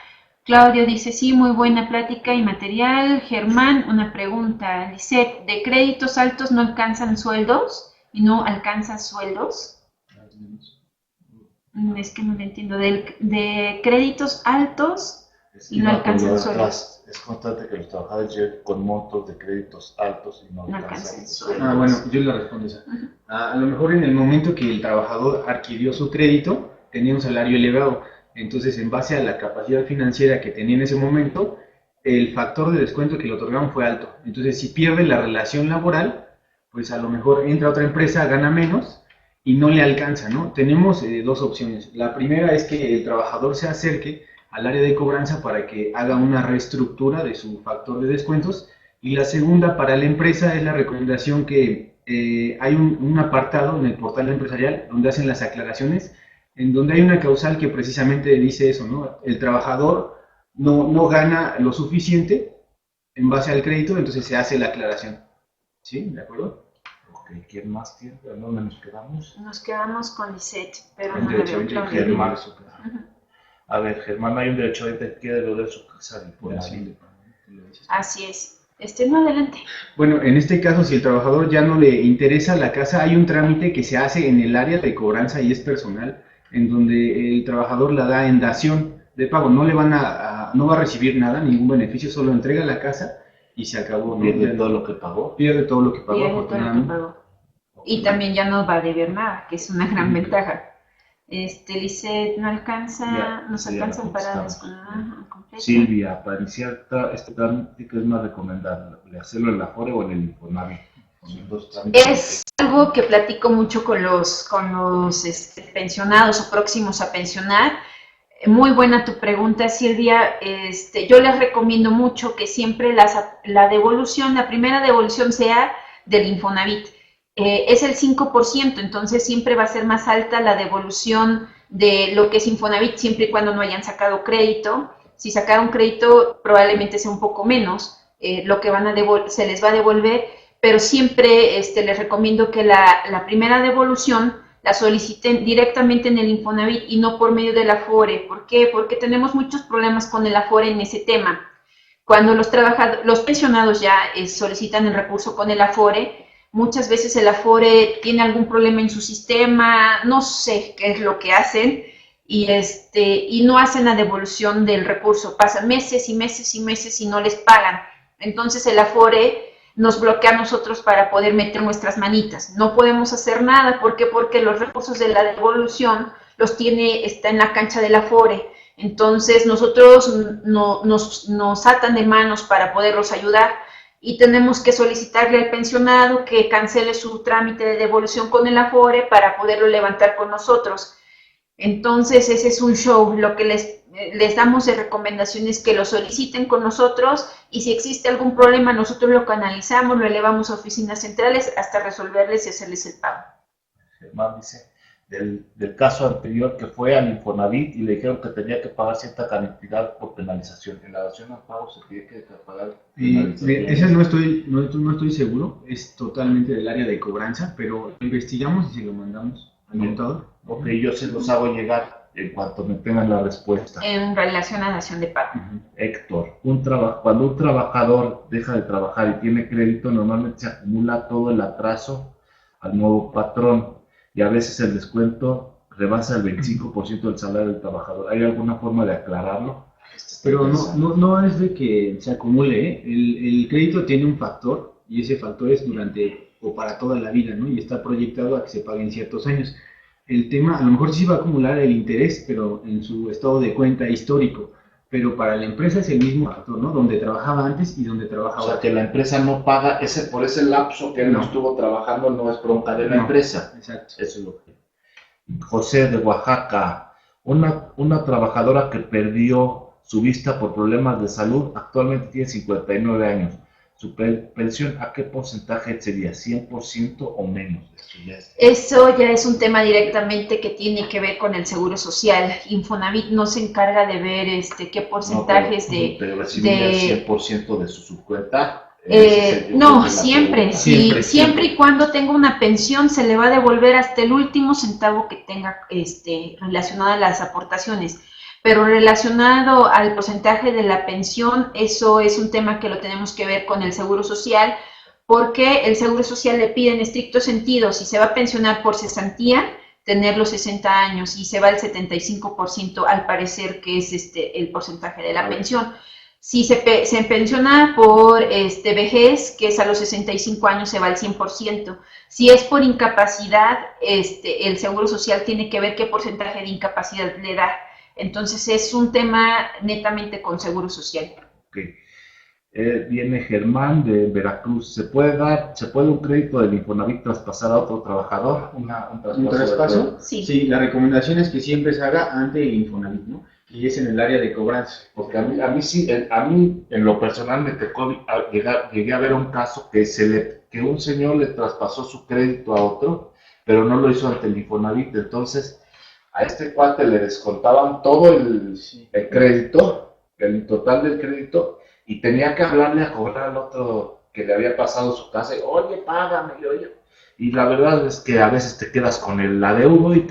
Claudio dice: sí, muy buena plática y material. Germán, una pregunta. Lisette, ¿de créditos altos no alcanzan sueldos? ¿Y no alcanzan sueldos? Es que no lo entiendo. De créditos altos y no alcanzan sueldo. Es constante que los trabajadores lleguen con montos de créditos altos y no alcanzan sueldo. Bueno, yo le respondo eso. A lo mejor en el momento que el trabajador adquirió su crédito, tenía un salario elevado. Entonces, en base a la capacidad financiera que tenía en ese momento, el factor de descuento que le otorgaron fue alto. Entonces, si pierde la relación laboral, pues a lo mejor entra a otra empresa, gana menos y no le alcanza, ¿no? Tenemos dos opciones. La primera es que el trabajador se acerque al área de cobranza para que haga una reestructura de su factor de descuentos. Y la segunda, para la empresa, es la recomendación que hay un apartado en el portal empresarial donde hacen las aclaraciones, en donde hay una causal que precisamente dice eso, ¿no? El trabajador no gana lo suficiente en base al crédito, entonces se hace la aclaración. ¿Sí? ¿De acuerdo? Ok, ¿quién más tiene? ¿A dónde nos quedamos? Nos quedamos con Lisette, pero El no le derecho veo de claro. Germán. A ver, Germán, hay un derecho que quiere devolver su casa. Así es. No, adelante. Bueno, en este caso, si el trabajador ya no le interesa la casa, hay un trámite que se hace en el área de cobranza y es personal, en donde el trabajador la da en dación de pago. No le van no va a recibir nada, ningún beneficio, solo entrega la casa y se acabó. Pierde todo lo que pagó. Pierde todo lo que pagó. Pierde todo lo que pagó. Y también ya no va a deber nada, que es una gran ventaja. Lisette, no alcanza, nos alcanzan para completa. Silvia, para iniciar este trámite, ¿qué es más recomendable? ¿Hacerlo en la Afore o en el Infonavit? Es algo que platico mucho con los pensionados o próximos a pensionar. Muy buena tu pregunta, Silvia. Yo les recomiendo mucho que siempre la primera devolución sea del Infonavit. Es el 5%, entonces siempre va a ser más alta la devolución de lo que es Infonavit, siempre y cuando no hayan sacado crédito. Si sacaron crédito, probablemente sea un poco menos lo que se les va a devolver, pero siempre les recomiendo que la primera devolución la soliciten directamente en el Infonavit y no por medio del Afore. ¿Por qué? Porque tenemos muchos problemas con el Afore en ese tema. Cuando los pensionados ya solicitan el recurso con el Afore, muchas veces el Afore tiene algún problema en su sistema, no sé qué es lo que hacen, y no hacen la devolución del recurso. Pasan meses y meses y meses y no les pagan. Entonces el Afore nos bloquea a nosotros para poder meter nuestras manitas. No podemos hacer nada. ¿Por qué? Porque los recursos de la devolución está en la cancha del Afore. Entonces nosotros nos atan de manos para poderlos ayudar y tenemos que solicitarle al pensionado que cancele su trámite de devolución con el Afore para poderlo levantar con nosotros. Entonces ese es un show. Lo que les damos de recomendación es que lo soliciten con nosotros y si existe algún problema nosotros lo canalizamos, lo elevamos a oficinas centrales hasta resolverles y hacerles el pago. Germán dice, del caso anterior que fue al Infonavit y le dijeron que tenía que pagar cierta cantidad por penalización. En la dación al pago se tiene que pagar penalización. Esa no estoy seguro, es totalmente del área de cobranza, pero lo investigamos y se lo mandamos al contador. Ok, yo se los hago llegar en cuanto me tengan la respuesta. En relación a dación de pago. Héctor, cuando un trabajador deja de trabajar y tiene crédito, normalmente se acumula todo el atraso al nuevo patrón y a veces el descuento rebasa el 25% del salario del trabajador. ¿Hay alguna forma de aclararlo? Pero no es de que se acumule, ¿eh? El crédito tiene un factor y ese factor es durante o para toda la vida, ¿no? Y está proyectado a que se pague en ciertos años. El tema, a lo mejor sí va a acumular el interés, pero en su estado de cuenta histórico, pero para la empresa es el mismo factor, ¿no? Donde trabajaba antes y donde trabajaba ahora. O sea, que la empresa no paga por ese lapso que él no estuvo trabajando, no es bronca de la empresa. Exacto. Eso es lo que... José de Oaxaca, una trabajadora que perdió su vista por problemas de salud, actualmente tiene 59 años. ¿Su pensión a qué porcentaje sería? ¿100% o menos? Eso ya es un tema directamente que tiene que ver con el Seguro Social. Infonavit no se encarga de ver qué porcentajes pero recibiría el 100% de su subcuenta. No, siempre y cuando tenga una pensión se le va a devolver hasta el último centavo que tenga relacionado a las aportaciones. Pero relacionado al porcentaje de la pensión, eso es un tema que lo tenemos que ver con el Seguro Social, porque el Seguro Social le pide en estricto sentido, si se va a pensionar por cesantía, tener los 60 años y se va el 75% al parecer que es el porcentaje de la pensión. Si se pensiona por vejez, que es a los 65 años, se va al 100%. Si es por incapacidad, el Seguro Social tiene que ver qué porcentaje de incapacidad le da. Entonces es un tema netamente con Seguro Social. Okay. Viene Germán de Veracruz. ¿Se puede un crédito del Infonavit traspasar a otro trabajador? ¿Un traspaso? Sí. Sí, la recomendación es que siempre se haga ante el Infonavit, ¿no? Y es en el área de cobranza. Porque a mí en lo personal me tocó llegué a ver un caso que un señor le traspasó su crédito a otro, pero no lo hizo ante el Infonavit. Entonces a este cuate le descontaban todo el crédito, el total del crédito, y tenía que hablarle a cobrar al otro que le había pasado su casa, y, oye, págame, oye. Y la verdad es que a veces te quedas con el adeudo y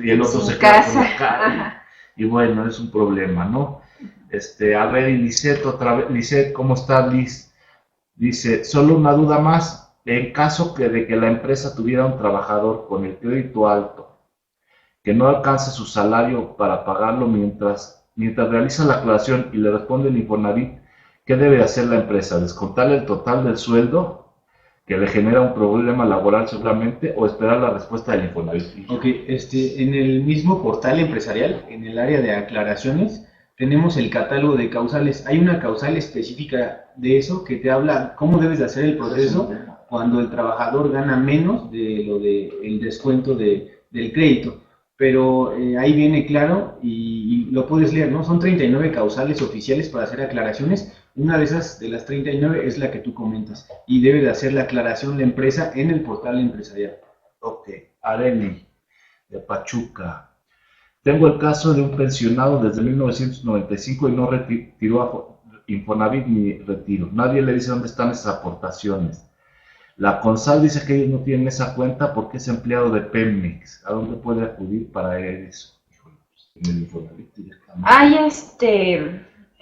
el otro se queda con la cara. Y bueno, es un problema, ¿no? A ver, y Lisette otra vez. Lisette, ¿cómo estás, Liz? Dice, solo una duda más. En caso de que la empresa tuviera un trabajador con el crédito alto, que no alcance su salario para pagarlo mientras realiza la aclaración y le responde el Infonavit, ¿qué debe hacer la empresa? ¿Descontarle el total del sueldo que le genera un problema laboral seguramente o esperar la respuesta del Infonavit? Ok, en el mismo portal empresarial, en el área de aclaraciones, tenemos el catálogo de causales. Hay una causal específica de eso que te habla cómo debes de hacer el proceso cuando el trabajador gana menos de lo del descuento del crédito. Pero ahí viene claro y lo puedes leer, ¿no? Son 39 causales oficiales para hacer aclaraciones. Una de esas, de las 39, es la que tú comentas. Y debe de hacer la aclaración la empresa en el portal empresarial. Ok, Areli, de Pachuca. Tengo el caso de un pensionado desde 1995 y no retiró a Infonavit ni retiro. Nadie le dice dónde están esas aportaciones. La CONSAL dice que ellos no tienen esa cuenta porque es empleado de Pemex. ¿A dónde puede acudir para eso? En el Infonavit directamente.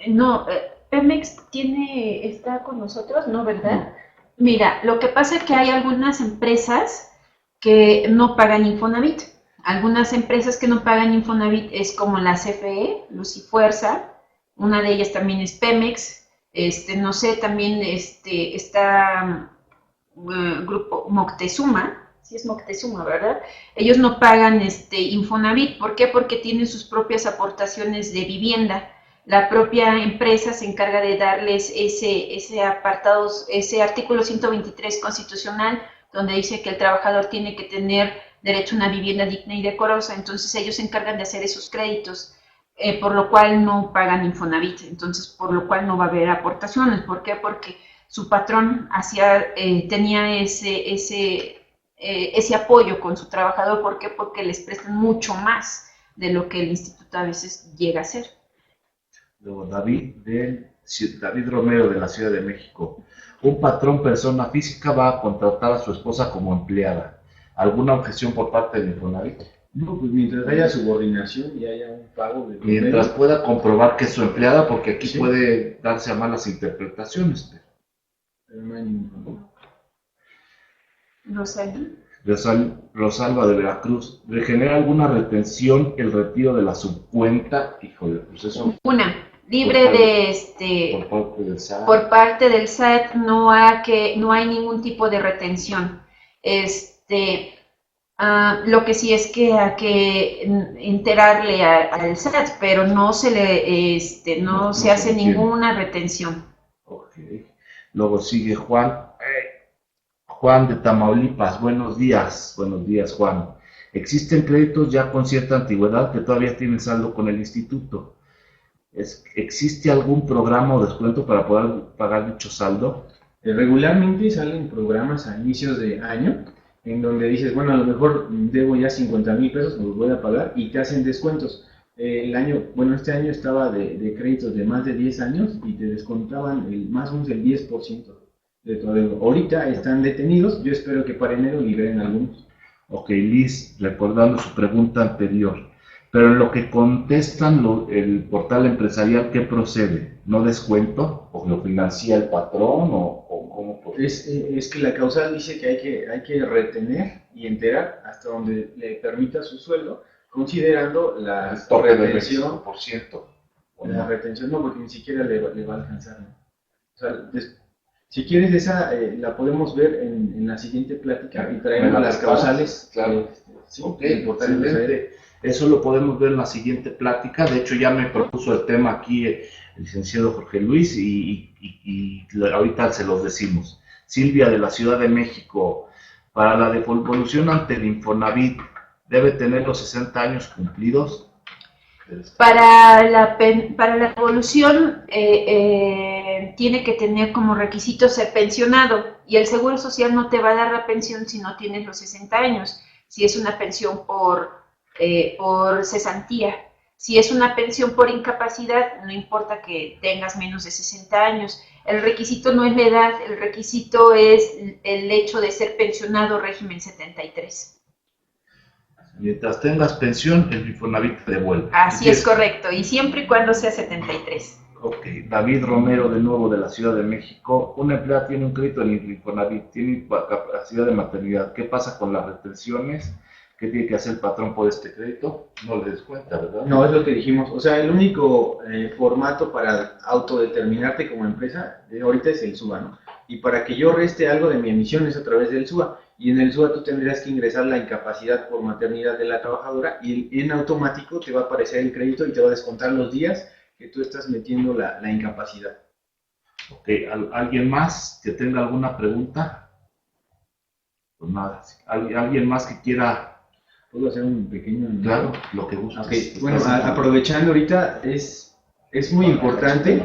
No, Pemex está con nosotros, ¿no, verdad? No. Mira, lo que pasa es que hay algunas empresas que no pagan Infonavit. Algunas empresas que no pagan Infonavit es como la CFE, Luz y Fuerza. Una de ellas también es Pemex. No sé, también está Grupo Moctezuma, sí es Moctezuma, ¿verdad? Ellos no pagan Infonavit. ¿Por qué? Porque tienen sus propias aportaciones de vivienda. La propia empresa se encarga de darles ese artículo 123 constitucional, donde dice que el trabajador tiene que tener derecho a una vivienda digna y decorosa. Entonces ellos se encargan de hacer esos créditos, por lo cual no pagan Infonavit. Entonces, por lo cual no va a haber aportaciones. ¿Por qué? Porque su patrón tenía ese apoyo con su trabajador. ¿Por qué? Porque les prestan mucho más de lo que el instituto a veces llega a hacer. Luego David Romero de la Ciudad de México. Un patrón persona física va a contratar a su esposa como empleada. ¿Alguna objeción por parte del Infonavit? No, pues mientras haya subordinación y haya un pago de... Mientras pueda comprobar que es su empleada, porque aquí puede darse a malas interpretaciones. Pero no hay ningún problema. Rosalba de Veracruz. ¿Le genera alguna retención el retiro de la subcuenta? Híjole, pues eso... Libre de por parte del SAT no hay ningún tipo de retención. Lo que sí es que hay que enterarle al SAT, pero no se le no se hace ninguna retención. Okay. Luego sigue Juan. Juan de Tamaulipas. Buenos días, Juan. Existen créditos ya con cierta antigüedad que todavía tienen saldo con el instituto. ¿Existe algún programa o descuento para poder pagar dicho saldo? Regularmente salen programas a inicios de año en donde dices, bueno, a lo mejor debo ya 50,000 pesos, los voy a pagar y te hacen descuentos. Este año estaba de créditos de más de 10 años y te descontaban más o menos el 10% de tu adeudo. Ahorita están detenidos, yo espero que para enero liberen algunos. Ok, Liz, recordando su pregunta anterior. Pero en lo que contestan el portal empresarial, ¿qué procede? ¿No descuento? ¿O lo financia el patrón? ¿O cómo Es que la causal dice que hay que retener y enterar hasta donde le permita su sueldo, considerando la el tope del retención. 25%? La retención no, porque ni siquiera le va a alcanzar, ¿no? O sea, si quieres esa, la podemos ver en la siguiente plática y traemos las causales. Claro. Sí, Ok, excelente. Eso lo podemos ver en la siguiente plática. De hecho, ya me propuso el tema aquí el licenciado Jorge Luis y ahorita se los decimos. Silvia, de la Ciudad de México, para la devolución ante el Infonavit, ¿debe tener los 60 años cumplidos? Para la devolución tiene que tener como requisito ser pensionado y el Seguro Social no te va a dar la pensión si no tienes los 60 años, si es una pensión por cesantía. Si es una pensión por incapacidad, no importa que tengas menos de 60 años. El requisito no es la edad, el requisito es el hecho de ser pensionado régimen 73. Mientras tengas pensión, el Infonavit te devuelve. Así es correcto, y siempre y cuando sea 73. Ok, David Romero, de nuevo, de la Ciudad de México. Una empleada tiene un crédito en el Infonavit, tiene capacidad de maternidad. ¿Qué pasa con las retenciones? ¿Qué tiene que hacer el patrón por este crédito? No le des cuenta, ¿verdad? No, es lo que dijimos. O sea, el único formato para autodeterminarte como empresa ahorita es el SUA, ¿no? Y para que yo reste algo de mi emisión es a través del SUA. Y en el SUA tú tendrías que ingresar la incapacidad por maternidad de la trabajadora y en automático te va a aparecer el crédito y te va a descontar los días que tú estás metiendo la incapacidad. Ok, ¿alguien más que tenga alguna pregunta? Pues nada, ¿alguien más que quiera? ¿Puedo hacer un pequeño? Claro, lo que gustes. Okay. Bueno, aprovechando ahorita, es muy importante,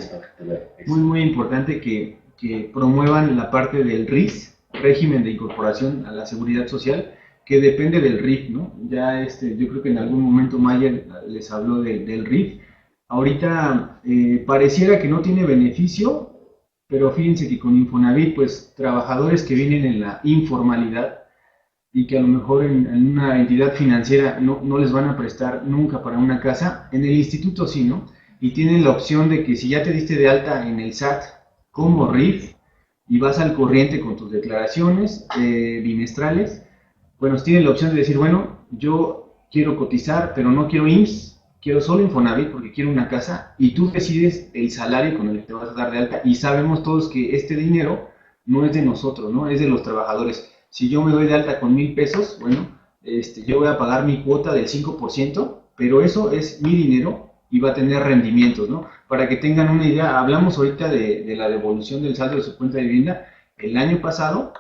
muy importante que promuevan la parte del RIS, régimen de incorporación a la seguridad social, que depende del RIF, ¿no? Ya yo creo que en algún momento Mayer les habló del RIF. Ahorita pareciera que no tiene beneficio, pero fíjense que con Infonavit, pues trabajadores que vienen en la informalidad y que a lo mejor en una entidad financiera no les van a prestar nunca para una casa, en el instituto sí, ¿no? Y tienen la opción de que si ya te diste de alta en el SAT como RIF y vas al corriente con tus declaraciones bimestrales, bueno, tienen la opción de decir, bueno, yo quiero cotizar, pero no quiero IMSS, quiero solo Infonavit porque quiero una casa, y tú decides el salario con el que te vas a dar de alta, y sabemos todos que este dinero no es de nosotros, ¿no? Es de los trabajadores. Si yo me doy de alta con 1,000 pesos, bueno, yo voy a pagar mi cuota del 5%, pero eso es mi dinero y va a tener rendimientos, ¿no? Para que tengan una idea, hablamos ahorita de la devolución del saldo de su cuenta de vivienda. El año pasado,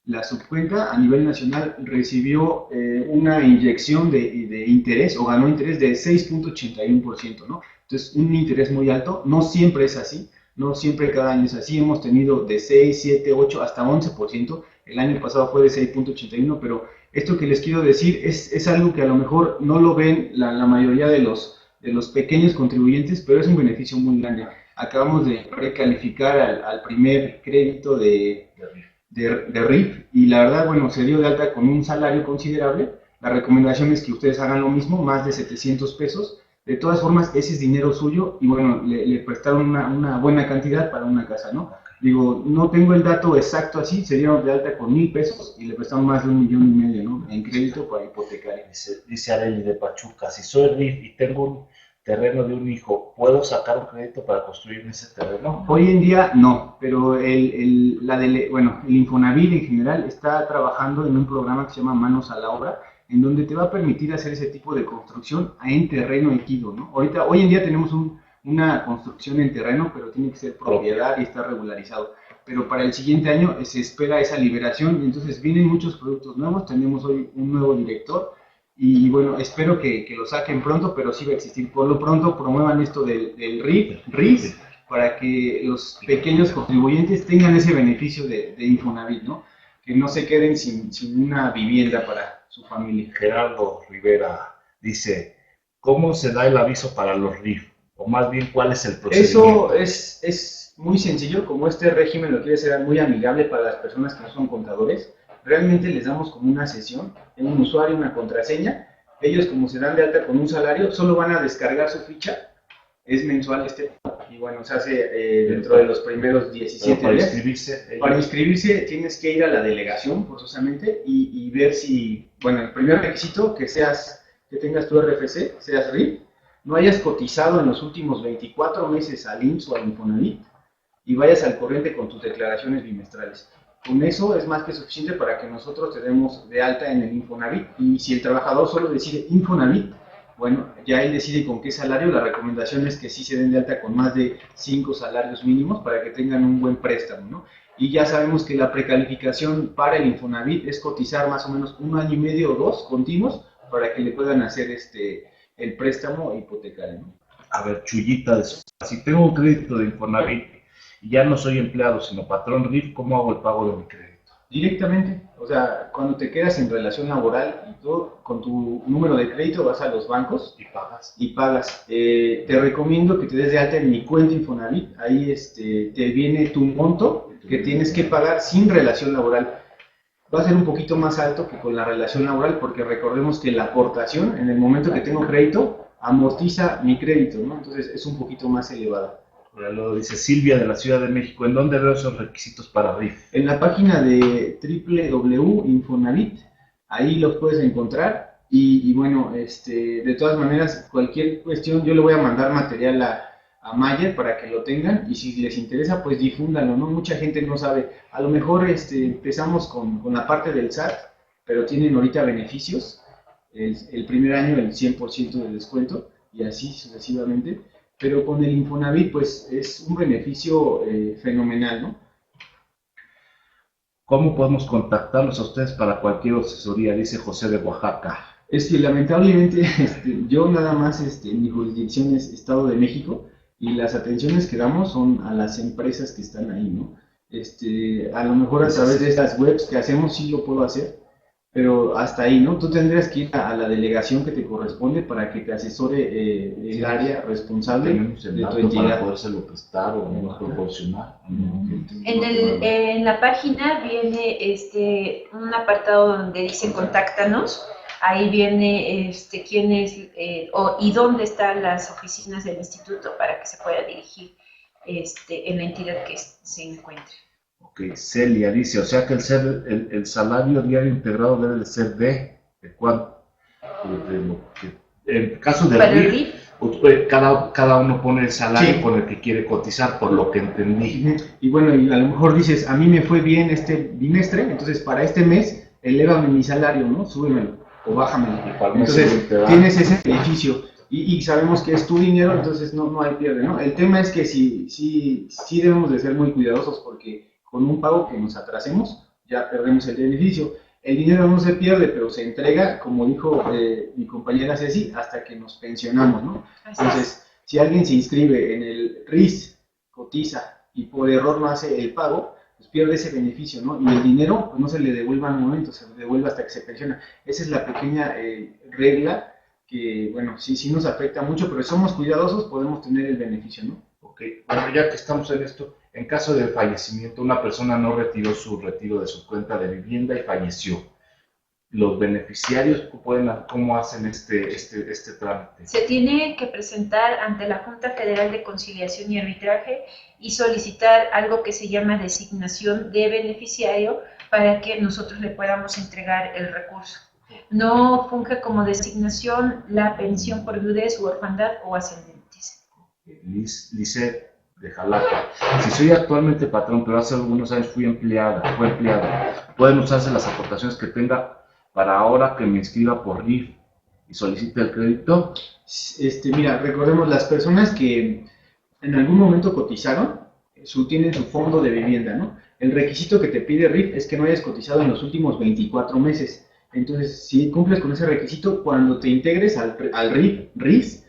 la subcuenta a nivel nacional recibió una inyección de interés, o ganó interés de 6.81%, ¿no? Entonces, un interés muy alto. No siempre es así, no siempre cada año es así. Hemos tenido de 6, 7, 8 hasta 11%. El año pasado fue de 6.81, pero esto que les quiero decir es algo que a lo mejor no lo ven la mayoría de los pequeños contribuyentes, pero es un beneficio muy grande. Acabamos de precalificar al primer crédito de RIF, y la verdad, bueno, se dio de alta con un salario considerable. La recomendación es que ustedes hagan lo mismo, más de 700 pesos. De todas formas, ese es dinero suyo, y bueno, le prestaron una buena cantidad para una casa, ¿no? Digo, no tengo el dato exacto así, se dieron de alta con 1,000 pesos y le prestaron más de 1,5 millones, ¿no? En crédito para hipotecario. Dice Areli de Pachuca, si soy RIF y tengo un terreno de un hijo, ¿puedo sacar un crédito para construir ese terreno? Hoy en día no, pero el Infonavit en general está trabajando en un programa que se llama Manos a la Obra, en donde te va a permitir hacer ese tipo de construcción en terreno ejido, ¿no? Hoy en día tenemos una construcción en terreno, pero tiene que ser propiedad y está regularizado. Pero para el siguiente año se espera esa liberación, y entonces vienen muchos productos nuevos. Tenemos hoy un nuevo director, y bueno, espero que lo saquen pronto, pero sí va a existir. Por lo pronto promuevan esto del RIS, para que los pequeños contribuyentes tengan ese beneficio de Infonavit, ¿no? Que no se queden sin una vivienda para su familia. Gerardo Rivera dice, ¿cómo se da el aviso para los RIF? O más bien, ¿cuál es el procedimiento? Eso es muy sencillo. Como este régimen lo quiere hacer muy amigable para las personas que no son contadores, realmente les damos como una sesión, en un usuario, una contraseña. Ellos, como se dan de alta con un salario, solo van a descargar su ficha, es mensual bueno, se hace dentro de los primeros 17 para días. inscribirse. Para inscribirse tienes que ir a la delegación forzosamente y ver si, bueno, el primer requisito que tengas tu RFC, seas RIF, no hayas cotizado en los últimos 24 meses al IMSS o al Infonavit y vayas al corriente con tus declaraciones bimestrales. Con eso es más que suficiente para que nosotros te demos de alta en el Infonavit, y si el trabajador solo decide Infonavit, bueno, ya él decide con qué salario. La recomendación es que sí se den de alta con más de 5 salarios mínimos para que tengan un buen préstamo, ¿no? Y ya sabemos que la precalificación para el Infonavit es cotizar más o menos 1 año y medio o 2 continuos para que le puedan hacer el préstamo hipotecario, ¿no? A ver, Chuyita, si tengo un crédito de Infonavit y ya no soy empleado, sino patrón RIF, ¿cómo hago el pago de mi crédito? Directamente, o sea, cuando te quedas en relación laboral y todo, con tu número de crédito vas a los bancos Y pagas. y pagas. Te recomiendo que te des de alta en mi cuenta Infonavit, ahí te viene tu monto que tienes que pagar sin relación laboral. Va a ser un poquito más alto que con la relación laboral, porque recordemos que la aportación, en el momento que tengo crédito, amortiza mi crédito, ¿no? Entonces es un poquito más elevada. Luego dice Silvia de la Ciudad de México, ¿en dónde veo esos requisitos para RIF? En la página de www.infonavit, ahí los puedes encontrar. Y bueno, de todas maneras, cualquier cuestión, yo le voy a mandar material a Mayer para que lo tengan, y si les interesa, pues difúndanlo, ¿no? Mucha gente no sabe. A lo mejor empezamos con la parte del SAT, pero tienen ahorita beneficios. El primer año el 100% de descuento, y así sucesivamente. Pero con el Infonavit, pues es un beneficio fenomenal, ¿no? ¿Cómo podemos contactarlos a ustedes para cualquier asesoría? Dice José de Oaxaca. Lamentablemente, yo nada más, mi jurisdicción es Estado de México, y las atenciones que damos son a las empresas que están ahí, ¿no? A lo mejor a través de estas webs que hacemos sí lo puedo hacer, pero hasta ahí, ¿no? Tú tendrías que ir a la delegación que te corresponde para que te asesore el área responsable Tenemos el de tu dato entidad. para podérselo prestar o proporcionar. En la página viene un apartado donde dice contáctanos. Ahí viene quién es y dónde están las oficinas del instituto para que se pueda dirigir en la entidad que se encuentre. Ok, Celia dice, o sea que el salario diario integrado debe de ser ¿de cuánto? En caso de Para el RIF, RIF, cada uno pone el salario Sí. con el que quiere cotizar, por lo que entendí. Y bueno, y a lo mejor dices, a mí me fue bien este bimestre, entonces para este mes, elévame mi salario, ¿no? Súbemelo o bájamelo. Y para el mes Entonces, siguiente va. tienes ese beneficio. Y sabemos que es tu dinero, entonces no hay pierde, ¿no? El tema es que sí debemos de ser muy cuidadosos, porque con un pago que nos atrasemos, ya perdemos el beneficio. El dinero no se pierde, pero se entrega, como dijo mi compañera Ceci, hasta que nos pensionamos, ¿no? Entonces, si alguien se inscribe en el RIS, cotiza, y por error no hace el pago, pues pierde ese beneficio, ¿no? Y el dinero pues no se le devuelve al momento, se le devuelve hasta que se pensiona. Esa es la pequeña regla que, bueno, sí nos afecta mucho, pero si somos cuidadosos podemos tener el beneficio, ¿no? Ok, bueno, ya que estamos en esto, en caso de fallecimiento, una persona no retiró su retiro de su cuenta de vivienda y falleció. ¿Los beneficiarios cómo hacen este trámite? Se tiene que presentar ante la Junta Federal de Conciliación y Arbitraje y solicitar algo que se llama designación de beneficiario para que nosotros le podamos entregar el recurso. No funge como designación la pensión por viudez u orfandad o ascendentes. Lisette de Jalapa. Si soy actualmente patrón, pero hace algunos años fue empleado, ¿pueden usarse las aportaciones que tenga para ahora que me inscriba por RIF y solicite el crédito? Mira, recordemos, las personas que en algún momento cotizaron, tienen su fondo de vivienda, ¿no? El requisito que te pide RIF es que no hayas cotizado en los últimos 24 meses. Entonces, si cumples con ese requisito, cuando te integres al RIS,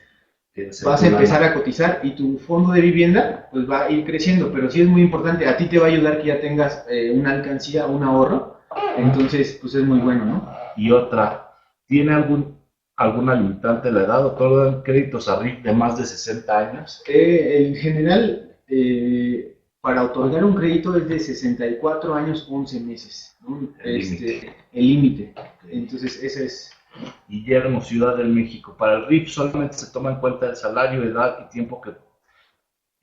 vas a empezar a cotizar y tu fondo de vivienda pues va a ir creciendo. Pero sí es muy importante, a ti te va a ayudar que ya tengas una alcancía, un ahorro. Entonces, pues es muy bueno, ¿no? Y otra, ¿tiene alguna limitante la edad o todos dan créditos a RIF de más de 60 años? En general, para otorgar un crédito es de 64 años, 11 meses, ¿no? El límite. Entonces, ese es. Guillermo, Ciudad del México. Para el RIF solamente se toma en cuenta el salario, edad y tiempo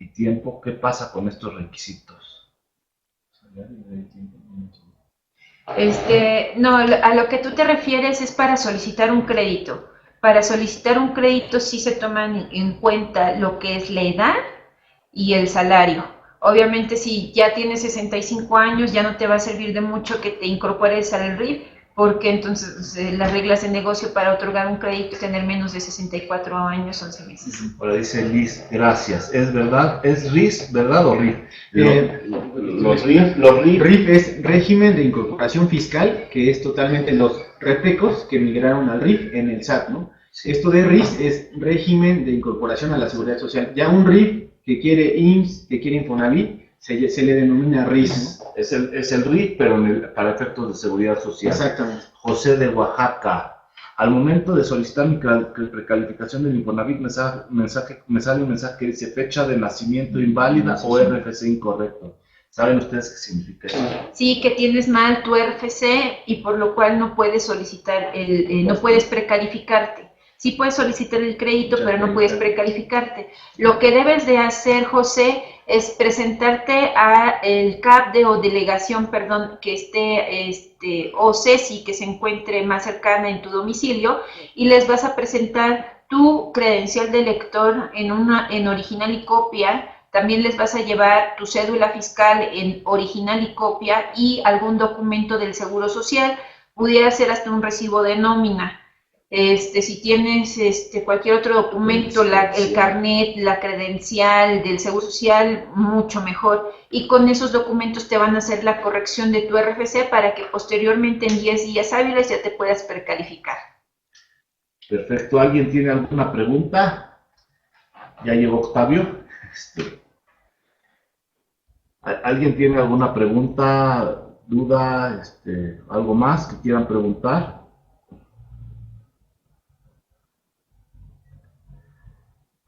y tiempo. ¿Qué pasa con estos requisitos? No, a lo que tú te refieres es para solicitar un crédito. Para solicitar un crédito sí se toman en cuenta lo que es la edad y el salario. Obviamente si ya tienes 65 años ya no te va a servir de mucho que te incorpores al RIF, porque entonces las reglas de negocio para otorgar un crédito es tener menos de 64 años, 11 meses. Ahora dice Liz, gracias. ¿Es verdad? ¿Es RIS, verdad o RIF? Los RIF. RIF es régimen de incorporación fiscal, que es totalmente los repecos que migraron al RIF en el SAT, ¿no? Sí. Esto de RIS es régimen de incorporación a la seguridad social. Ya un RIF que quiere IMSS, que quiere Infonavit, se le denomina RIS, ¿no? Es el RIF, pero para efectos de seguridad social. Exactamente. José de Oaxaca. Al momento de solicitar mi precalificación del Infonavit, me sale un mensaje que dice fecha de nacimiento inválida o RFC incorrecto. ¿Saben ustedes qué significa eso? Sí, que tienes mal tu RFC y por lo cual no puedes solicitar no puedes precalificarte. Sí puedes solicitar el crédito, pero no puedes precalificarte. Lo que debes de hacer, José, es presentarte a el CAP o delegación, perdón, que esté, o CESI, que se encuentre más cercana en tu domicilio, y les vas a presentar tu credencial de lector en original y copia. También les vas a llevar tu cédula fiscal en original y copia y algún documento del Seguro Social. Pudiera ser hasta un recibo de nómina. Si tienes cualquier otro documento, el carnet, la credencial del Seguro Social, mucho mejor. Y con esos documentos te van a hacer la corrección de tu RFC para que posteriormente en 10 días hábiles ya te puedas precalificar. Perfecto. ¿Alguien tiene alguna pregunta? Ya llegó Octavio. ¿Alguien tiene alguna pregunta, duda, algo más que quieran preguntar?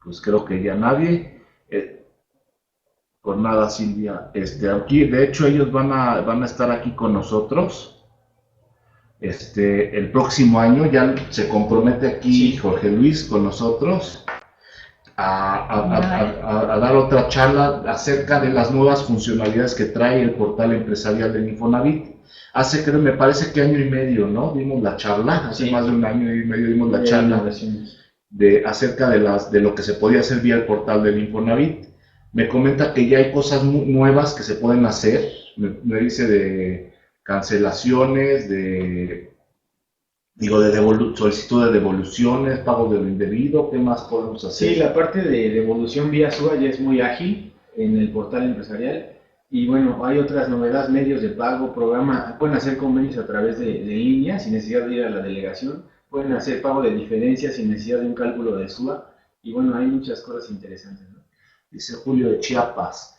Pues creo que ya nadie. Por nada, Silvia. Aquí, de hecho, ellos van a estar aquí con nosotros. El próximo año ya se compromete aquí Jorge Luis con nosotros a dar otra charla acerca de las nuevas funcionalidades que trae el portal empresarial del Infonavit. Me parece que año y medio, ¿no? Dimos la charla, hace más de un año y medio dimos la charla acerca de lo que se podía hacer vía el portal del Infonavit. Me comenta que ya hay cosas nuevas que se pueden hacer, me dice de cancelaciones, solicitud de devoluciones, pago de lo indebido. ¿Qué más podemos hacer? Sí, la parte de devolución vía SUA ya es muy ágil en el portal empresarial. Y bueno, hay otras novedades, medios de pago, pueden hacer convenios a través de línea sin necesidad de ir a la delegación, pueden hacer pago de diferencias sin necesidad de un cálculo de SUA. Y bueno, hay muchas cosas interesantes, ¿no? Dice Julio de Chiapas.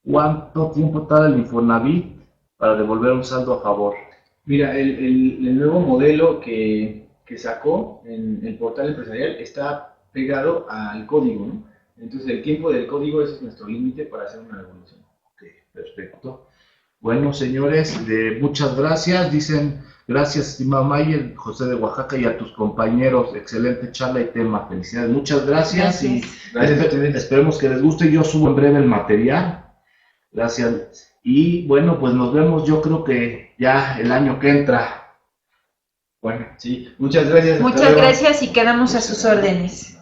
¿Cuánto tiempo tarda el Infonavit para devolver un saldo a favor? Mira, el nuevo modelo que sacó en el portal empresarial está pegado al código, ¿no? Entonces el tiempo del código ese es nuestro límite para hacer una devolución. Ok, perfecto. Bueno, señores, muchas gracias. Dicen, gracias, estimado Mayer, José de Oaxaca, y a tus compañeros. Excelente charla y tema. Felicidades. Muchas gracias. Y esperemos que les guste. Yo subo en breve el material. Gracias. Y bueno, pues nos vemos, yo creo que ya el año que entra. Bueno, sí, muchas gracias. Muchas gracias y quedamos a sus órdenes.